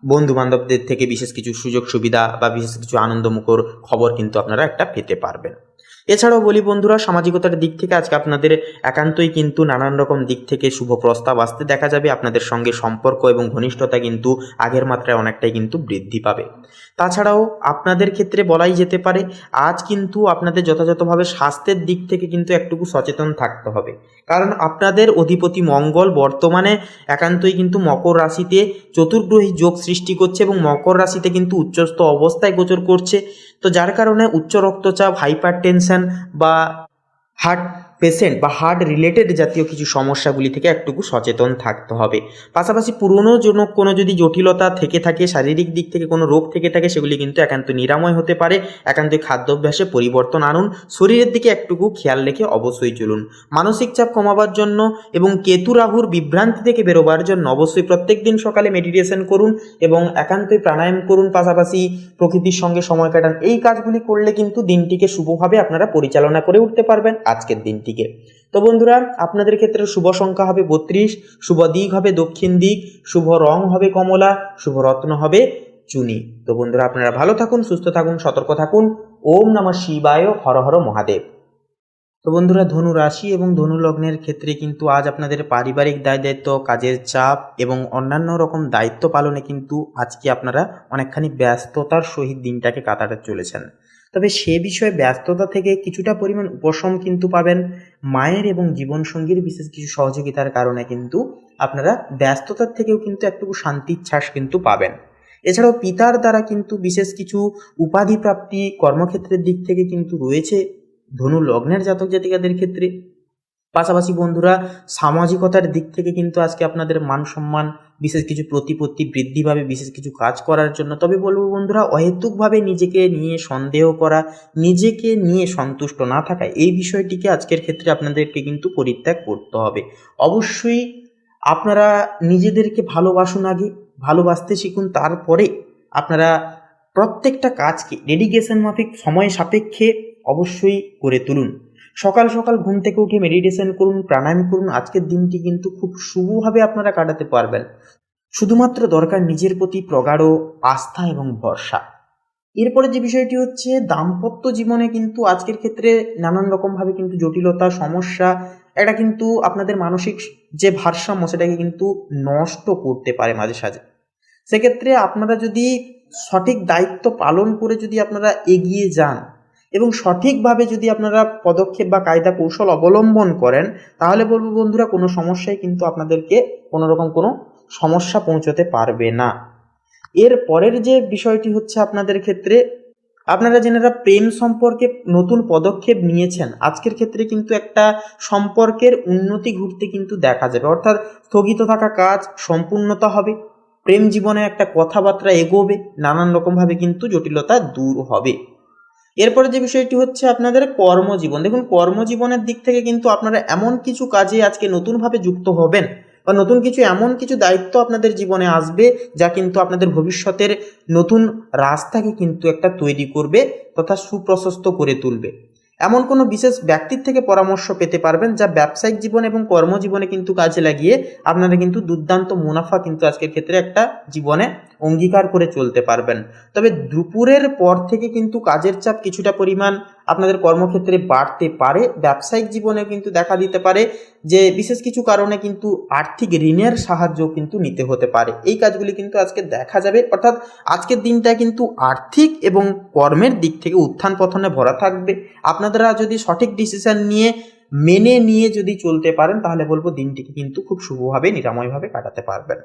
[SPEAKER 1] বন্ধু বান্ধবদের থেকে বিশেষ কিছু সুযোগ সুবিধা বা বিশেষ কিছু আনন্দমুখর খবর কিন্তু আপনারা একটা পেতে পারবেন। এছাড়াও বলি বন্ধুরা, সামাজিকতার দিক থেকে আজকে আপনাদের একান্তই কিন্তু নানান রকম দিক থেকে শুভ প্রস্তাব আসতে দেখা যাবে। আপনাদের সঙ্গে সম্পর্ক এবং ঘনিষ্ঠতা কিন্তু আগের মাত্রায় অনেকটাই কিন্তু বৃদ্ধি পাবে। তাছাড়াও আপনাদের ক্ষেত্রে বলাই যেতে পারে, আজ কিন্তু আপনাদের যথাযথভাবে স্বাস্থ্যের দিক থেকে কিন্তু একটুকু সচেতন থাকতে হবে, কারণ আপনাদের অধিপতি মঙ্গল বর্তমানে একান্তই কিন্তু মকর রাশিতে চতুর্গ্রহী যোগ সৃষ্টি করছে এবং মকর রাশিতে কিন্তু উচ্চস্থ অবস্থায় গোচর করছে। তো যার কারণে উচ্চ রক্তচাপ, হাইপার টেনশন বা হার্ট পেশেন্ট বা হার্ট রিলেটেড জাতীয় কিছু সমস্যাগুলি থেকে একটুকু সচেতন থাকতে হবে। পাশাপাশি পুরনো কোনো যদি জটিলতা থেকে থাকে, শারীরিক দিক থেকে কোনো রোগ থেকে থাকে, সেগুলি কিন্তু একান্ত নিরাময় হতে পারে। একান্তই খাদ্যাভ্যাসে পরিবর্তন আনুন, শরীরের দিকে একটুকু খেয়াল রেখে অবশ্যই চলুন। মানসিক চাপ কমাবার জন্য এবং কেতু রাহুর বিভ্রান্তি থেকে বেরোবার জন্য অবশ্যই প্রত্যেক দিন সকালে মেডিটেশন করুন এবং একান্তই প্রাণায়াম করুন, পাশাপাশি প্রকৃতির সঙ্গে সময় কাটান। এই কাজগুলি করলে কিন্তু দিনটিকে শুভভাবে আপনারা পরিচালনা করে উঠতে পারবেন আজকের দিনটিকে। তো বন্ধুরা, আপনাদের ক্ষেত্রে শুভ সংখ্যা হবে 32, শুভ দিক হবে দক্ষিণ দিক, শুভ রং হবে কমলা, শুভ রত্ন হবে চুনি। তো বন্ধুরা, আপনারা ভালো থাকুন, সুস্থ থাকুন, সতর্ক থাকুন। ওম নমঃ শিবায়, হর হর মহাদেব। তো বন্ধুরা, ধনু রাশি এবং ধনু লগ্নের ক্ষেত্রে কিন্তু আজ আপনাদের পারিবারিক দায় দায়িত্ব, কাজের চাপ এবং অন্যান্য রকম দায়িত্ব পালনে কিন্তু আজকে আপনারা অনেকখানি ব্যস্ততার সহিত দিনটাকে কাটাতে চলেছেন। তবে সে বিষয়ে ব্যস্ততা থেকে কিছুটা পরিমাণ উপশম কিন্তু পাবেন। মায়ের এবং জীবনসঙ্গীর বিশেষ কিছু সহযোগিতার কারণে কিন্তু আপনারা ব্যস্ততার থেকেও কিন্তু একটুকু শান্তির ছাস কিন্তু পাবেন। এছাড়াও পিতার দ্বারা কিন্তু বিশেষ কিছু উপাধি প্রাপ্তি কর্মক্ষেত্রের দিক থেকে কিন্তু রয়েছে ধনু লগ্নের জাতক জাতিকাদের ক্ষেত্রে। পাশাপাশি বন্ধুরা, সামাজিকতার দিক থেকে কিন্তু আজকে আপনাদের মান সম্মান, বিশেষ কিছু প্রতিপত্তি বৃদ্ধি পাবে বিশেষ কিছু কাজ করার জন্য। তবে বলবো বন্ধুরা, অহেতুকভাবে নিজেকে নিয়ে সন্দেহ করা, নিজেকে নিয়ে সন্তুষ্ট না থাকা, এই বিষয়টিকে আজকের ক্ষেত্রে আপনাদেরকে কিন্তু পরিত্যাগ করতে হবে। অবশ্যই আপনারা নিজেদেরকে ভালোবাসুন, আগে ভালোবাসতে শিখুন, তারপরে আপনারা প্রত্যেকটা কাজকে ডেডিকেশন মাফিক সময় সাপেক্ষে অবশ্যই করে তুলুন। সকাল সকাল ঘুম থেকে উঠে মেডিটেশন করুন, প্রাণায়াম করুন। আজকের দিনটি কিন্তু খুব শুভভাবে আপনারা কাটাতে পারবেন। শুধুমাত্র দরকার নিজের প্রতি প্রগাঢ় আস্থা এবং ভরসা। এরপরে যে বিষয়টি হচ্ছে, দাম্পত্য জীবনে কিন্তু আজকের ক্ষেত্রে নানান রকমভাবে কিন্তু জটিলতা, সমস্যা, এটা কিন্তু আপনাদের মানসিক যে ভারসাম্য সেটাকে কিন্তু নষ্ট করতে পারে মাঝে সাঝে। সেক্ষেত্রে আপনারা যদি সঠিক দায়িত্ব পালন করে যদি আপনারা এগিয়ে যান এবং সঠিকভাবে যদি আপনারা পদক্ষেপ বা কায়দা কৌশল অবলম্বন করেন, তাহলে বলবো বন্ধুরা, কোনো সমস্যায় কিন্তু আপনাদেরকে কোনো রকম কোনো সমস্যা পৌঁছতে পারবে না। এর পরের যে বিষয়টি হচ্ছে, আপনাদের ক্ষেত্রে আপনারা যেনারা প্রেম সম্পর্কে নতুন পদক্ষেপ নিয়েছেন, আজকের ক্ষেত্রে কিন্তু একটা সম্পর্কের উন্নতি ঘটতে কিন্তু দেখা যাবে। অর্থাৎ স্থগিত থাকা কাজ সম্পূর্ণতা হবে, প্রেম জীবনে একটা কথাবার্তা এগোবে, নানান রকমভাবে কিন্তু জটিলতা দূর হবে। এরপরে যে বিষয়টি হচ্ছে আপনাদের কর্মজীবন। দেখুন, কর্মজীবনের দিক থেকে কিন্তু আপনারা এমন কিছু কাজে আজকে নতুনভাবে যুক্ত হবেন বা নতুন কিছু এমন কিছু দায়িত্ব আপনাদের জীবনে আসবে যা কিন্তু আপনাদের ভবিষ্যতের নতুন রাস্তাকে কিন্তু একটা তৈরি করবে তথা সুপ্রশস্ত করে তুলবে। এমন কোনো বিশেষ ব্যক্তির থেকে পরামর্শ পেতে পারবেন যা ব্যবসায়িক জীবন এবং কর্মজীবনে কিন্তু কাজে লাগিয়ে আপনারা কিন্তু দুর্দান্ত মুনাফা কিন্তু আজকের ক্ষেত্রে একটা জীবনে অঙ্গীকার করে চলতে পারবেন। তবে দুপুরের পর থেকে কিন্তু কাজের চাপ কিছুটা পরিমাণ আপনাদের কর্মক্ষেত্রে বাড়তে পারে। ব্যবসায়িক জীবনে কিন্তু দেখা দিতে পারে যে বিশেষ কিছু কারণে কিন্তু আর্থিক ঋণের সাহায্য কিন্তু নিতে হতে পারে। এই কাজগুলি কিন্তু আজকে দেখা যাবে। অর্থাৎ আজকের দিনটা কিন্তু আর্থিক এবং কর্মের দিক থেকে উত্থান পতনে ভরা থাকবে। আপনারা যদি সঠিক ডিসিশন মেনে নিয়ে যদি চলতে পারেন, তাহলে বলবো দিনটিকে কিন্তু খুব শুভভাবে নিরাময়ভাবে কাটাতে পারবেন।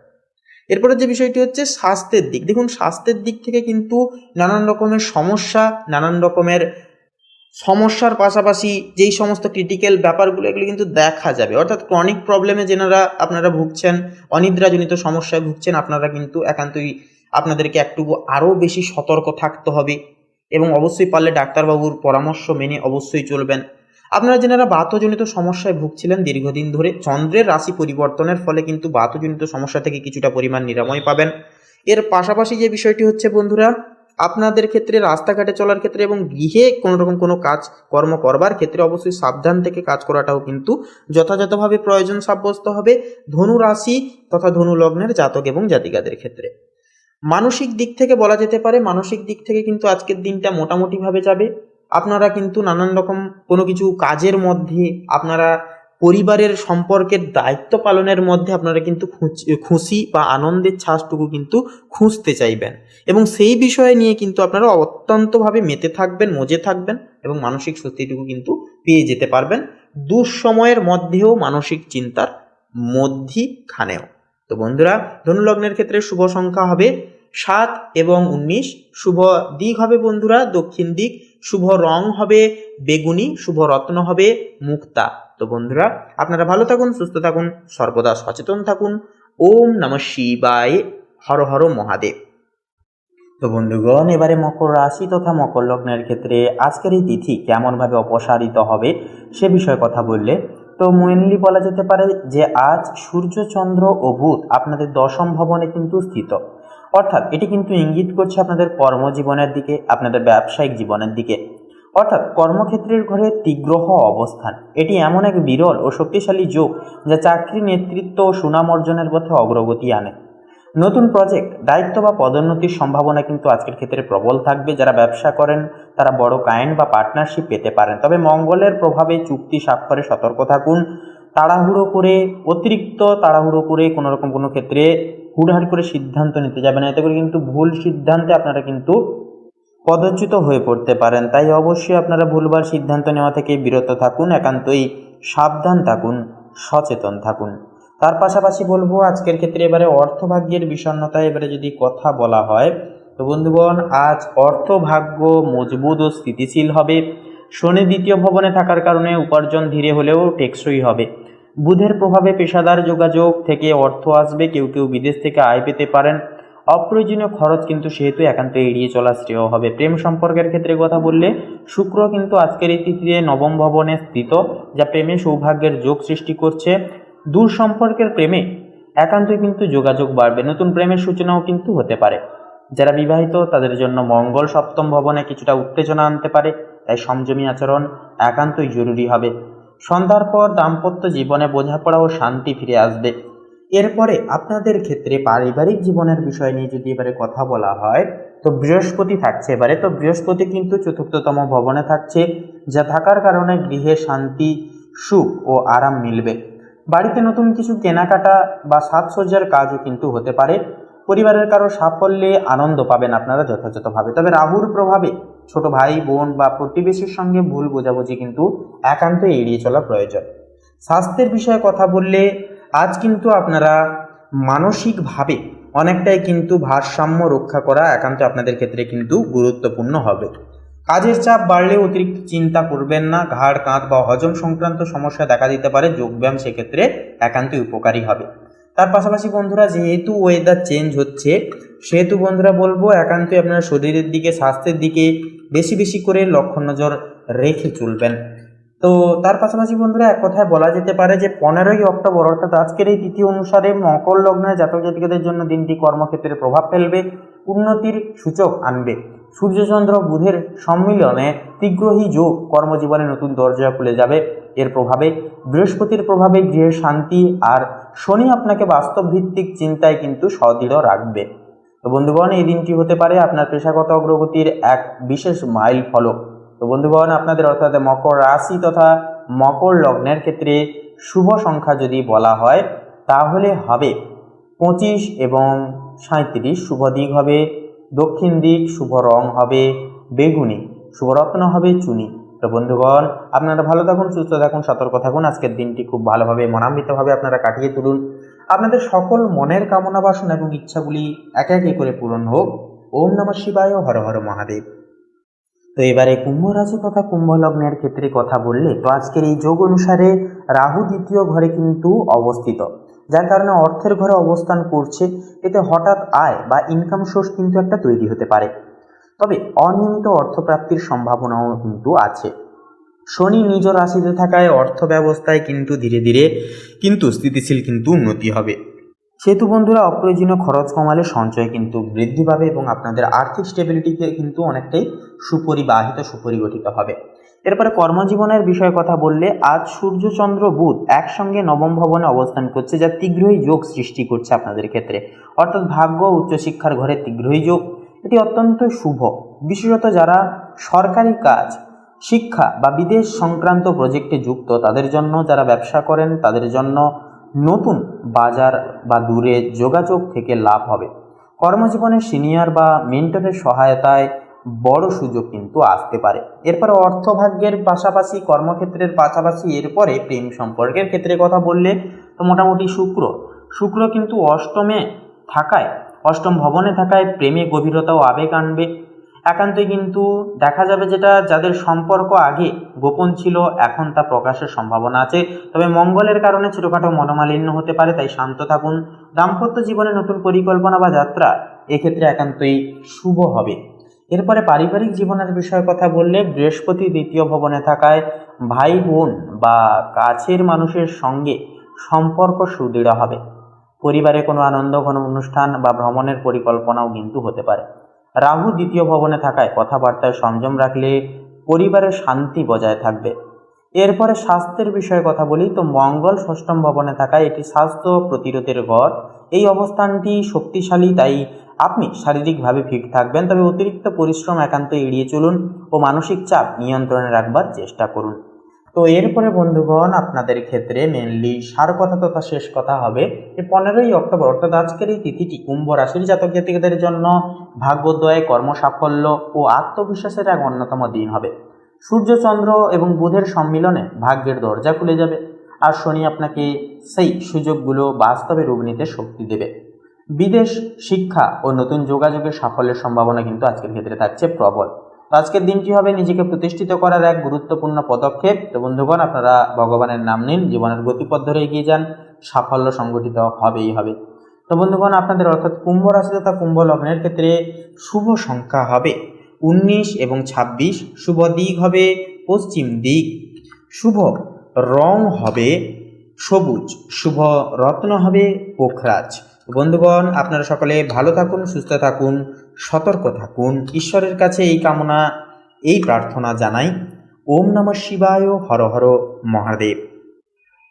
[SPEAKER 1] এরপরে যে বিষয়টি হচ্ছে স্বাস্থ্যের দিক। দেখুন, স্বাস্থ্যের দিক থেকে কিন্তু নানান রকমের সমস্যার পাশাপাশি যেই সমস্ত ক্রিটিক্যাল ব্যাপারগুলো এগুলো কিন্তু দেখা যাবে। অর্থাৎ ক্রনিক প্রবলেমে যেনারা আপনারা ভুগছেন, অনিদ্রাজনিত সমস্যায় ভুগছেন, আপনারা কিন্তু একান্তই আপনাদেরকে একটু আরও বেশি সতর্ক থাকতে হবে এবং অবশ্যই পারলে ডাক্তারবাবুর পরামর্শ মেনে অবশ্যই চলবেন। আপনারা যেনারা বাতজনিত সমস্যায় ভুগছিলেন দীর্ঘদিন ধরে, চন্দ্রের রাশি পরিবর্তনের ফলে কিন্তু বাতজনিত সমস্যা থেকে কিছুটা পরিমাণ নিরাময় পাবেন। এর পাশাপাশি যে বিষয়টি হচ্ছে বন্ধুরা, আপনাদের ক্ষেত্রে রাস্তাঘাটে চলার ক্ষেত্রে এবং গৃহে কোনো রকম কোনো কাজ কর্ম করবার ক্ষেত্রে অবশ্যই সাবধান থেকে কাজ করাটাও কিন্তু যথাযথভাবে প্রয়োজন সাব্যস্ত হবে ধনু রাশি তথা ধনু লগ্নের জাতক এবং জাতিকাদের ক্ষেত্রে। মানসিক দিক থেকে বলা যেতে পারে, মানসিক দিক থেকে কিন্তু আজকের দিনটা মোটামুটিভাবে যাবে। আপনারা কিন্তু নানান রকম কোনো কিছু কাজের মধ্যে, আপনারা পরিবারের সম্পর্কের দায়িত্ব পালনের মধ্যে আপনারা কিন্তু খুশি বা আনন্দের ছাঁচটুকু কিন্তু খুঁজতে চাইবেন এবং সেই বিষয় নিয়ে কিন্তু আপনারা অত্যন্তভাবে মেতে থাকবেন, মজে থাকবেন এবং মানসিক স্বস্তিটুকু কিন্তু পেয়ে যেতে পারবেন দুঃসময়ের মধ্যেও, মানসিক চিন্তার মধ্যিখানেও। তো বন্ধুরা, ধনুলগ্নের ক্ষেত্রে শুভ সংখ্যা হবে 7 এবং 19, শুভ দিক হবে বন্ধুরা দক্ষিণ দিক, শুভ রং হবে বেগুনি, শুভ রত্ন হবে মুক্তা। তো বন্ধুরা, আপনারা ভালো থাকুন, সুস্থ থাকুন, সর্বদা সচেতন থাকুন। ওম নমঃ শিবায়, হর হর মহাদেব। তো বন্ধুগণ, এবারে মকর রাশি তথা মকর লগ্নের ক্ষেত্রে আজকের এই তিথি কেমনভাবে অপসারিত হবে সে বিষয়ে কথা বললে তো মেনলি বলা যেতে পারে যে আজ সূর্য, চন্দ্র ও বুধ আপনাদের দশম ভবনে কিন্তু স্থিত। অর্থাৎ এটি কিন্তু ইঙ্গিত করছে আপনাদের কর্মজীবনের দিকে, আপনাদের ব্যবসায়িক জীবনের দিকে। অর্থাৎ কর্মক্ষেত্রের ঘরে তীগ্রহ অবস্থান, এটি এমন এক বিরল ও শক্তিশালী যোগ যা চাকরি, নেতৃত্ব ও সুনাম অর্জনের পথে অগ্রগতি আনে। নতুন প্রজেক্ট, দায়িত্ব বা পদোন্নতির সম্ভাবনা কিন্তু আজকের ক্ষেত্রে প্রবল থাকবে। যারা ব্যবসা করেন তারা বড় ক্লায়েন্ট বা পার্টনারশিপ পেতে পারেন। তবে মঙ্গলের প্রভাবে চুক্তি স্বাক্ষরে সতর্ক থাকুন। অতিরিক্ত তাড়াহুড়ো করে কোনোরকম কোনো ক্ষেত্রে হুড়হাড় করে সিদ্ধান্ত নিতে যাবেন না, এতে করে কিন্তু ভুল সিদ্ধান্তে আপনারা কিন্তু পদচ্যুত হয়ে পড়তে পারেন। তাই অবশ্যই আপনারা ভুলবার সিদ্ধান্ত নেওয়া থেকে বিরত থাকুন, একান্তই সাবধান থাকুন, সচেতন থাকুন। তার পাশাপাশি বলবো আজকের ক্ষেত্রে এবারে অর্থভাগ্যের বিষণ্ণতা এবারে যদি কথা বলা হয় তো বন্ধুগণ, আজ অর্থভাগ্য মজবুত ও স্থিতিশীল হবে। শনি দ্বিতীয় ভবনে থাকার কারণে উপার্জন ধীরে হলেও টেকসই হবে। বুধের প্রভাবে পেশাদার যোগাযোগ থেকে অর্থ আসবে, কেউ কেউ বিদেশ থেকে আয় পেতে পারেন। অপ্রয়োজনীয় খরচ কিন্তু সেহেতু একান্ত এড়িয়ে চলা শ্রেয় হবে। প্রেম সম্পর্কের ক্ষেত্রে কথা বললে শুক্র কিন্তু আজকের এই তিথিতে নবম ভবনে স্থিত, যা প্রেমে সৌভাগ্যের যোগ সৃষ্টি করছে। দূর সম্পর্কের প্রেমে একান্তই কিন্তু যোগাযোগ বাড়বে, নতুন প্রেমের সূচনাও কিন্তু হতে পারে। যারা বিবাহিত তাদের জন্য মঙ্গল সপ্তম ভবনে কিছুটা উত্তেজনা আনতে পারে, তাই সংযমী আচরণ একান্তই জরুরি হবে। সন্ধ্যার পর দাম্পত্য জীবনে বোঝাপড়া ও শান্তি ফিরে আসবে। এরপরে আপনাদের ক্ষেত্রে পারিবারিক জীবনের বিষয় নিয়ে যদি এবারে কথা বলা হয় তো বৃহস্পতি থাকছে এবারে। তো বৃহস্পতি কিন্তু চতুর্থতম ভবনে থাকছে, যা থাকার কারণে গৃহে শান্তি, সুখ ও আরাম মিলবে। বাড়িতে নতুন কিছু কেনাকাটা বা সাজসজ্জার কাজও কিন্তু হতে পারে। পরিবারের কারো সাফল্যে আনন্দ পাবেন আপনারা যথাযথভাবে। তবে রাহুর প্রভাবে ছোট ভাই বোন বা প্রতিবেশীর সঙ্গে ভুল বোঝাবুঝি কিন্তু একান্তই এড়িয়ে চলা প্রয়োজন। স্বাস্থ্যের বিষয়ে কথা বললে আজ কিন্তু আপনারা মানসিকভাবে অনেকটাই কিন্তু ভারসাম্য রক্ষা করা একান্ত আপনাদের ক্ষেত্রে কিন্তু গুরুত্বপূর্ণ হবে। কাজের চাপ বাড়লেও অতিরিক্ত চিন্তা করবেন না। ঘাড়, কাঁধ বা হজম সংক্রান্ত সমস্যা দেখা দিতে পারে, যোগব্যায়াম সেক্ষেত্রে একান্তই উপকারী হবে। তার পাশাপাশি বন্ধুরা, যেহেতু ওয়েদার চেঞ্জ হচ্ছে সেহেতু বন্ধুরা বলবো একান্তই আপনারা শরীরের দিকে, স্বাস্থ্যের দিকে বেশি বেশি করে লক্ষ্য নজর রেখে চলবেন। তো তার পাশাপাশি বন্ধুরা এক কথায় বলা যেতে পারে যে 15ই অক্টোবর অর্থাৎ আজকের এই তিথি অনুসারে মকর লগ্নের জাতক জাতিকাদের জন্য দিনটি কর্মক্ষেত্রে প্রভাব ফেলবে, উন্নতির সূচক আনবে। সূর্যচন্দ্র বুধের সম্মিলনে ত্রিগ্রহী যোগ কর্মজীবনে নতুন দরজা খুলে যাবে। এর প্রভাবে বৃহস্পতির প্রভাবে গৃহের শান্তি, আর শনি আপনাকে বাস্তব ভিত্তিক চিন্তায় কিন্তু সদৃঢ় রাখবে। তো বন্ধুগণ, এই দিনটি হতে পারে আপনার পেশাগত অগ্রগতির এক বিশেষ মাইল ফলক। তো বন্ধুগণ, আপনাদের অর্থাৎ মকর রাশি তথা মকর লগ্নের ক্ষেত্রে শুভ সংখ্যা যদি বলা হয় তাহলে হবে 25 এবং 37। শুভ দিক হবে দক্ষিণ দিক, শুভ রং হবে বেগুনি, শুভ রত্ন হবে চুনি। তো বন্ধুগণ, আপনারা ভালো থাকুন, সুস্থ থাকুন, সতর্ক থাকুন। আজকের দিনটি খুব ভালোভাবে মনান্বিতভাবে আপনারা কাটিয়ে তুলুন। আপনাদের সকল মনের কামনা বাসনা এবং ইচ্ছাগুলি একে একে করে পূরণ হোক। ওম নমঃ শিবায়, হর হর মহাদেব। তো এবারে কুম্ভ রাশি তথা কুম্ভ লগ্নের ক্ষেত্রে কথা বললে তো আজকের এই যোগ অনুসারে রাহু দ্বিতীয় ঘরে কিন্তু অবস্থিত, যার কারণে অর্থের ঘরে অবস্থান করছে। এতে হঠাৎ আয় বা ইনকাম সোর্স কিন্তু একটা তৈরি হতে পারে, তবে অনিয়মিত অর্থপ্রাপ্তির সম্ভাবনাও কিন্তু আছে। শনি নিজ রাশিতে থাকায় অর্থ ব্যবস্থায় কিন্তু ধীরে ধীরে কিন্তু স্থিতিশীল কিন্তু উন্নতি হবে। সেহেতু বন্ধুরা অপ্রয়োজনীয় খরচ কমালে সঞ্চয় কিন্তু বৃদ্ধি পাবে এবং আপনাদের আর্থিক স্টেবিলিটিকে কিন্তু অনেকটাই সুপরিগঠিত হবে। এরপরে কর্মজীবনের বিষয়ে কথা বললে আজ সূর্য চন্দ্র বুধ একসঙ্গে নবম ভবনে অবস্থান করছে, যা তীব্রই যোগ সৃষ্টি করছে আপনাদের ক্ষেত্রে, অর্থাৎ ভাগ্য উচ্চশিক্ষার ঘরে তীব্রই যোগ। এটি অত্যন্ত শুভ, বিশেষত যারা সরকারি কাজ, শিক্ষা বা বিদেশ সংক্রান্ত প্রজেক্টে যুক্ত তাদের জন্য, যারা ব্যবসা করেন তাদের জন্য নতুন বাজার বা দূরে যোগাযোগ থেকে লাভ হবে। কর্মজীবনে সিনিয়র বা মেন্টরের সহায়তায় বড় সুযোগ কিন্তু আসতে পারে। এরপরে অর্থভাগ্যের পাশাপাশি কর্মক্ষেত্রের পাশাপাশি এরপরে প্রেম সম্পর্কের ক্ষেত্রে কথা বললে তো মোটামুটি শুক্র কিন্তু অষ্টম ভবনে থাকায় প্রেমে গভীরতা ও আবেগ আনবে। একান্তই কিন্তু দেখা যাবে যেটা যাদের সম্পর্ক আগে গোপন ছিল এখন তা প্রকাশের সম্ভাবনা আছে। তবে মঙ্গলের কারণে ছোটখাটো মনোমালিন্য হতে পারে, তাই শান্ত থাকুন। দাম্পত্য জীবনে নতুন পরিকল্পনা বা যাত্রা এক্ষেত্রে একান্তই শুভ হবে। এরপরে পারিবারিক জীবনের বিষয়ে কথা বললে বৃহস্পতি দ্বিতীয় ভবনে থাকায় ভাই বোন বা কাছের মানুষের সঙ্গে সম্পর্ক সুদৃঢ় হবে। পরিবারে কোনো আনন্দ ঘন অনুষ্ঠান বা ভ্রমণের পরিকল্পনাও কিন্তু হতে পারে। রাহু দ্বিতীয় ভবনে থাকায় কথাবার্তায় সংযম রাখলে পরিবারের শান্তি বজায় থাকবে। এরপরে স্বাস্থ্যের বিষয়ে কথা বলি তো মঙ্গল ষষ্ঠম ভবনে থাকায় এটি স্বাস্থ্য প্রতিরোধের ঘর, এই অবস্থানটি শক্তিশালী, তাই আপনি শারীরিকভাবে ফিট থাকবেন, তবে অতিরিক্ত পরিশ্রম একান্ত এড়িয়ে চলুন ও মানসিক চাপ নিয়ন্ত্রণে রাখবার চেষ্টা করুন। তো এরপরে বন্ধুগণ আপনাদের ক্ষেত্রে মেনলি সার কথা তথা শেষ কথা হবে যে 15ই অক্টোবর অর্থাৎ আজকের এই তিথিটি কুম্ভ রাশির জাতক জাতিকাদের জন্য ভাগ্যোদয়, কর্মসাফল্য ও আত্মবিশ্বাসের এক অন্যতম দিন হবে। সূর্য, চন্দ্র এবং বুধের সম্মিলনে ভাগ্যের দরজা খুলে যাবে, আর শনি আপনাকে সেই সুযোগগুলো বাস্তবে রূপ নিতে শক্তি দেবে। বিদেশ, শিক্ষা ও নতুন যোগাযোগের সাফল্যের সম্ভাবনা কিন্তু আজকের ক্ষেত্রে থাকছে প্রবল। আজকের দিনটি হবে নিজেকে প্রতিষ্ঠিত করার এক গুরুত্বপূর্ণ পদক্ষেপ। তো বন্ধুগণ, আপনারা ভগবানের নাম নিন, জীবনের গতিপথ ধরে এগিয়ে যান, সাফল্য সংগঠিত হবেই হবে। তো বন্ধুগণ, আপনাদের অর্থাৎ কুম্ভ রাশি তথা কুম্ভ লগ্নের ক্ষেত্রে শুভ সংখ্যা হবে 19 এবং 26, শুভ দিক হবে পশ্চিম দিক, শুভ রং হবে সবুজ, শুভ রত্ন হবে পোখরাজ। বন্ধুগণ, আপনারা সকলে ভালো থাকুন, সুস্থ থাকুন, সতর্ক থাকুন, ঈশ্বরের কাছে এই কামনা, এই প্রার্থনা জানাই। ওম নমঃ শিবায়, হর হর মহাদেব।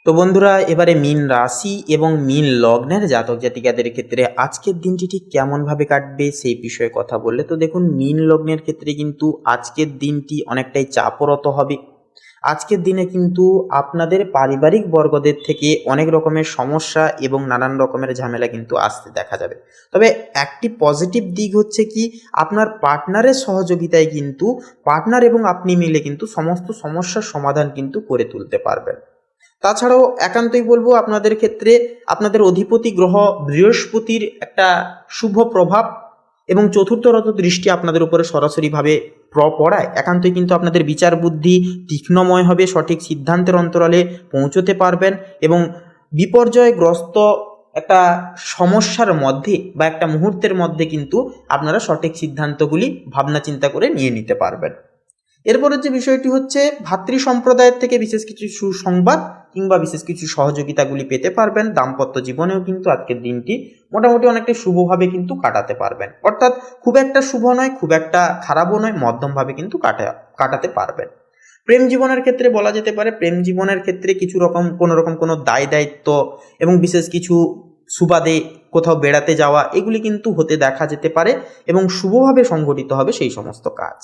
[SPEAKER 1] তো বন্ধুরা, এবারে মীন রাশি এবং মীন লগ্নের জাতক জাতিকাদের ক্ষেত্রে আজকের দিনটি ঠিক কেমনভাবে কাটবে সেই বিষয়ে কথা বললে, তো দেখুন, মীন লগ্নের ক্ষেত্রে কিন্তু আজকের দিনটি অনেকটাই চাপরত হবে। আজকের দিনে কিন্তু আপনাদের পারিবারিক বর্গদের থেকে অনেক রকমের সমস্যা এবং নানান রকমের ঝামেলা কিন্তু আসতে দেখা যাবে। তবে একটি পজিটিভ দিক হচ্ছে কি, আপনার পার্টনারের সহযোগিতায় কিন্তু পার্টনার এবং আপনি মিলে কিন্তু সমস্ত সমস্যার সমাধান কিন্তু করে তুলতে পারবেন। তাছাড়াও একান্তই বলবো, আপনাদের ক্ষেত্রে আপনাদের অধিপতি গ্রহ বৃহস্পতির একটা শুভ প্রভাব এবং চতুর্থ রথ দৃষ্টি আপনাদের উপরে সরাসরিভাবে পড়ায় একান্তই কিন্তু আপনাদের বিচার বুদ্ধি তীক্ষ্ণময় হবে, সঠিক সিদ্ধান্তের অন্তরালে পৌঁছতে পারবেন এবং বিপর্যয়গ্রস্ত একটা সমস্যার মধ্যে বা একটা মুহূর্তের মধ্যে কিন্তু আপনারা সঠিক সিদ্ধান্তগুলি ভাবনা চিন্তা করে নিয়ে নিতে পারবেন। এরপরের যে বিষয়টি হচ্ছে, ভাতৃ সম্প্রদায়ের থেকে বিশেষ কিছু সুসংবাদ কিংবা বিশেষ কিছু সহযোগিতাগুলি পেতে পারবেন। দাম্পত্য জীবনেও কিন্তু আজকের দিনটি মোটামুটি অনেকটা শুভভাবে কিন্তু কাটাতে পারবেন, অর্থাৎ খুব একটা শুভ নয়, খুব একটা খারাপও নয়, মধ্যমভাবে কিন্তু কাটাতে পারবেন। প্রেম জীবনের ক্ষেত্রে বলা যেতে পারে, প্রেম জীবনের ক্ষেত্রে কোনো দায় দায়িত্ব এবং বিশেষ কিছু সুবাদে কোথাও বেড়াতে যাওয়া, এগুলি কিন্তু হতে দেখা যেতে পারে এবং শুভভাবে সংঘটিত হবে সেই সমস্ত কাজ।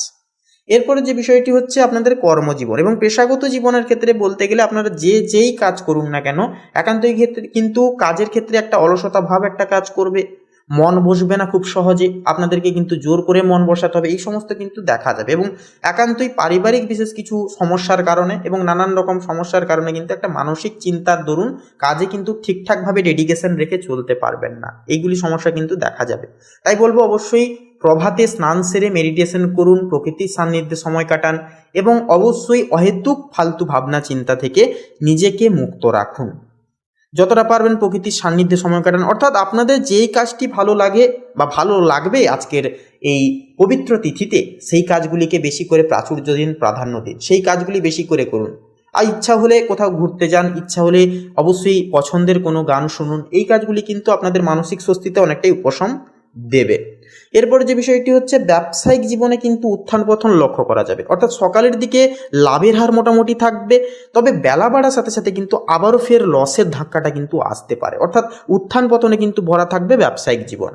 [SPEAKER 1] এরপরে যে বিষয়টি হচ্ছে আপনাদের কর্মজীবন এবং পেশাগত জীবনের ক্ষেত্রে বলতে গেলে, আপনারা যেই কাজ করুন না কেন, একান্তই ক্ষেত্রে কিন্তু কাজের ক্ষেত্রে একটা অলসতা ভাব একটা কাজ করবে, মন বসবে না খুব সহজে, আপনাদেরকে কিন্তু জোর করে মন বসাতে হবে, এই সমস্ত কিন্তু দেখা যাবে। এবং একান্তই পারিবারিক বিশেষ কিছু সমস্যার কারণে এবং নানান রকম সমস্যার কারণে কিন্তু একটা মানসিক চিন্তার দরুন কাজে কিন্তু ঠিকঠাকভাবে ডেডিকেশন রেখে চলতে পারবেন না, এইগুলি সমস্যা কিন্তু দেখা যাবে। তাই বলবো, অবশ্যই প্রভাতে স্নান সেরে মেডিটেশন করুন, প্রকৃতির সান্নিধ্যে সময় কাটান এবং অবশ্যই অহেতুক ফালতু ভাবনা চিন্তা থেকে নিজেকে মুক্ত রাখুন। যতটা পারবেন প্রকৃতির সান্নিধ্যে সময় কাটান, অর্থাৎ আপনাদের যেই কাজটি ভালো লাগে বা ভালো লাগবে আজকের এই পবিত্র তিথিতে, সেই কাজগুলিকে বেশি করে প্রাচুর্য দিন, প্রাধান্য দিন, সেই কাজগুলি বেশি করে করুন। আর ইচ্ছা হলে কোথাও ঘুরতে যান, ইচ্ছা হলে অবশ্যই পছন্দের কোনো গান শুনুন, এই কাজগুলি কিন্তু আপনাদের মানসিক স্বস্তিতে অনেকটাই উপশম দেবে। এরপরে যে বিষয়টি হচ্ছে, ব্যবসায়িক জীবনে কিন্তু উত্থান পতন লক্ষ্য করা যাবে, অর্থাৎ সকালের দিকে লাভের হার মোটামুটি থাকবে, তবে বেলা বাড়ার সাথে সাথে কিন্তু আবারও ফের লসের ধাক্কাটা কিন্তু আসতে পারে, অর্থাৎ উত্থান পতনে কিন্তু ভরা থাকবে ব্যবসায়িক জীবন।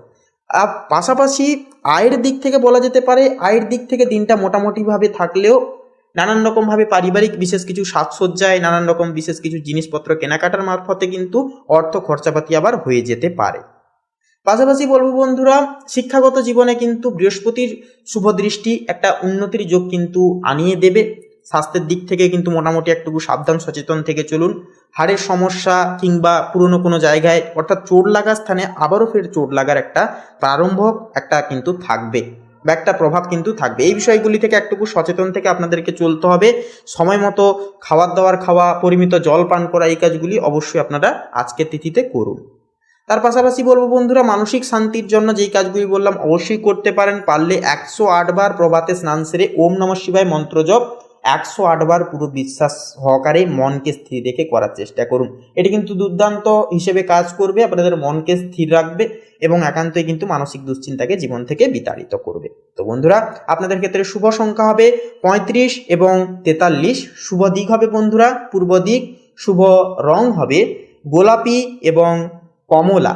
[SPEAKER 1] আর পাশাপাশি আয়ের দিক থেকে বলা যেতে পারে, আয়ের দিক থেকে দিনটা মোটামুটিভাবে থাকলেও নানান রকমভাবে পারিবারিক বিশেষ কিছু সাজসজ্জায়, নানান রকম বিশেষ কিছু জিনিসপত্র কেনাকাটার মারফতে কিন্তু অর্থ খরচাপাতি আবার হয়ে যেতে পারে। পাশাপাশি বলবো বন্ধুরা, শিক্ষাগত জীবনে কিন্তু বৃহস্পতির শুভ দৃষ্টি একটা উন্নতির যোগ কিন্তু আনিয়ে দেবে। স্বাস্থ্যের দিক থেকে কিন্তু মোটামুটি একটু সাবধান সচেতন থেকে চলুন। হাড়ের সমস্যা কিংবা পুরনো কোনো জায়গায় অর্থাৎ চোট লাগার স্থানে আবারও ফের চোট লাগার একটা প্রারম্ভ একটা কিন্তু থাকবে বা একটা প্রভাব কিন্তু থাকবে। এই বিষয়গুলি থেকে একটু সচেতন থেকে আপনাদেরকে চলতে হবে। সময় মতো খাবার দাবার খাওয়া, পরিমিত জল পান করা, এই কাজগুলি অবশ্যই আপনারা আজকের তিথিতে করুন। তার পাশাপাশি বলবো বন্ধুরা, মানসিক শান্তির জন্য যেই কাজগুলি বললাম অবশ্যই করতে পারেন। পারলে 108 বার প্রভাতে স্নান সেরে ওম নমঃ শিবায় মন্ত্র জপ 108 বার পুরো বিশ্বাস সহকারে মনকে স্থির রেখে করার চেষ্টা করুন। এটি কিন্তু দুর্দান্ত হিসেবে কাজ করবে, আপনাদের মনকে স্থির রাখবে এবং একান্তই কিন্তু মানসিক দুশ্চিন্তাকে জীবন থেকে বিতাড়িত করবে। তো বন্ধুরা, আপনাদের ক্ষেত্রে শুভ সংখ্যা হবে 35 এবং 43, শুভ দিক হবে বন্ধুরা পূর্ব দিক, শুভ রং হবে গোলাপি এবং কমলা,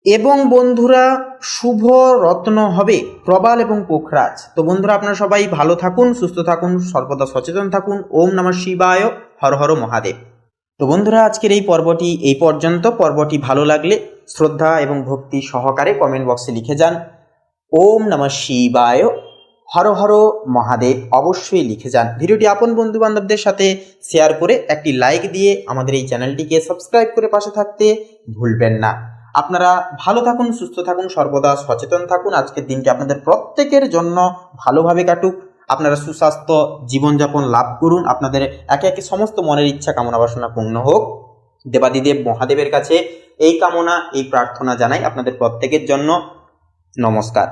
[SPEAKER 1] এবং বন্ধুরা শুভ রত্ন হবে প্রবাল এবং পোখরাজ। তো বন্ধুরা আপনারা সবাই ভালো থাকুন, সুস্থ থাকুন, সর্বদা সচেতন থাকুন। ওম নমঃ শিবায়, হর হর মহাদেব। তো বন্ধুরা আজকের এই পর্বটি এই পর্যন্ত। পর্বটি ভালো লাগলে শ্রদ্ধা এবং ভক্তি সহকারে কমেন্ট বক্সে লিখে যান ওম নমঃ শিবায়, হর হর মহাদেব অবশ্যই লিখে যান। ভিডিওটি আপন বন্ধু বান্ধবদের সাথে শেয়ার করে একটি লাইক দিয়ে আমাদের এই চ্যানেলটিকে সাবস্ক্রাইব করে পাশে থাকতে ভুলবেন না। আপনারা ভালো থাকুন, সুস্থ থাকুন, সর্বদা সচেতন থাকুন। আজকের দিনটি আপনাদের প্রত্যেকের জন্য ভালোভাবে কাটুক। আপনারা সুস্বাস্থ্য জীবনযাপন লাভ করুন। আপনাদের একে একে সমস্ত মনের ইচ্ছা কামনা বাসনা পূর্ণ হোক। দেবাদিদেব মহাদেবের কাছে এই কামনা এই প্রার্থনা জানাই আপনাদের প্রত্যেকের জন্য। নমস্কার।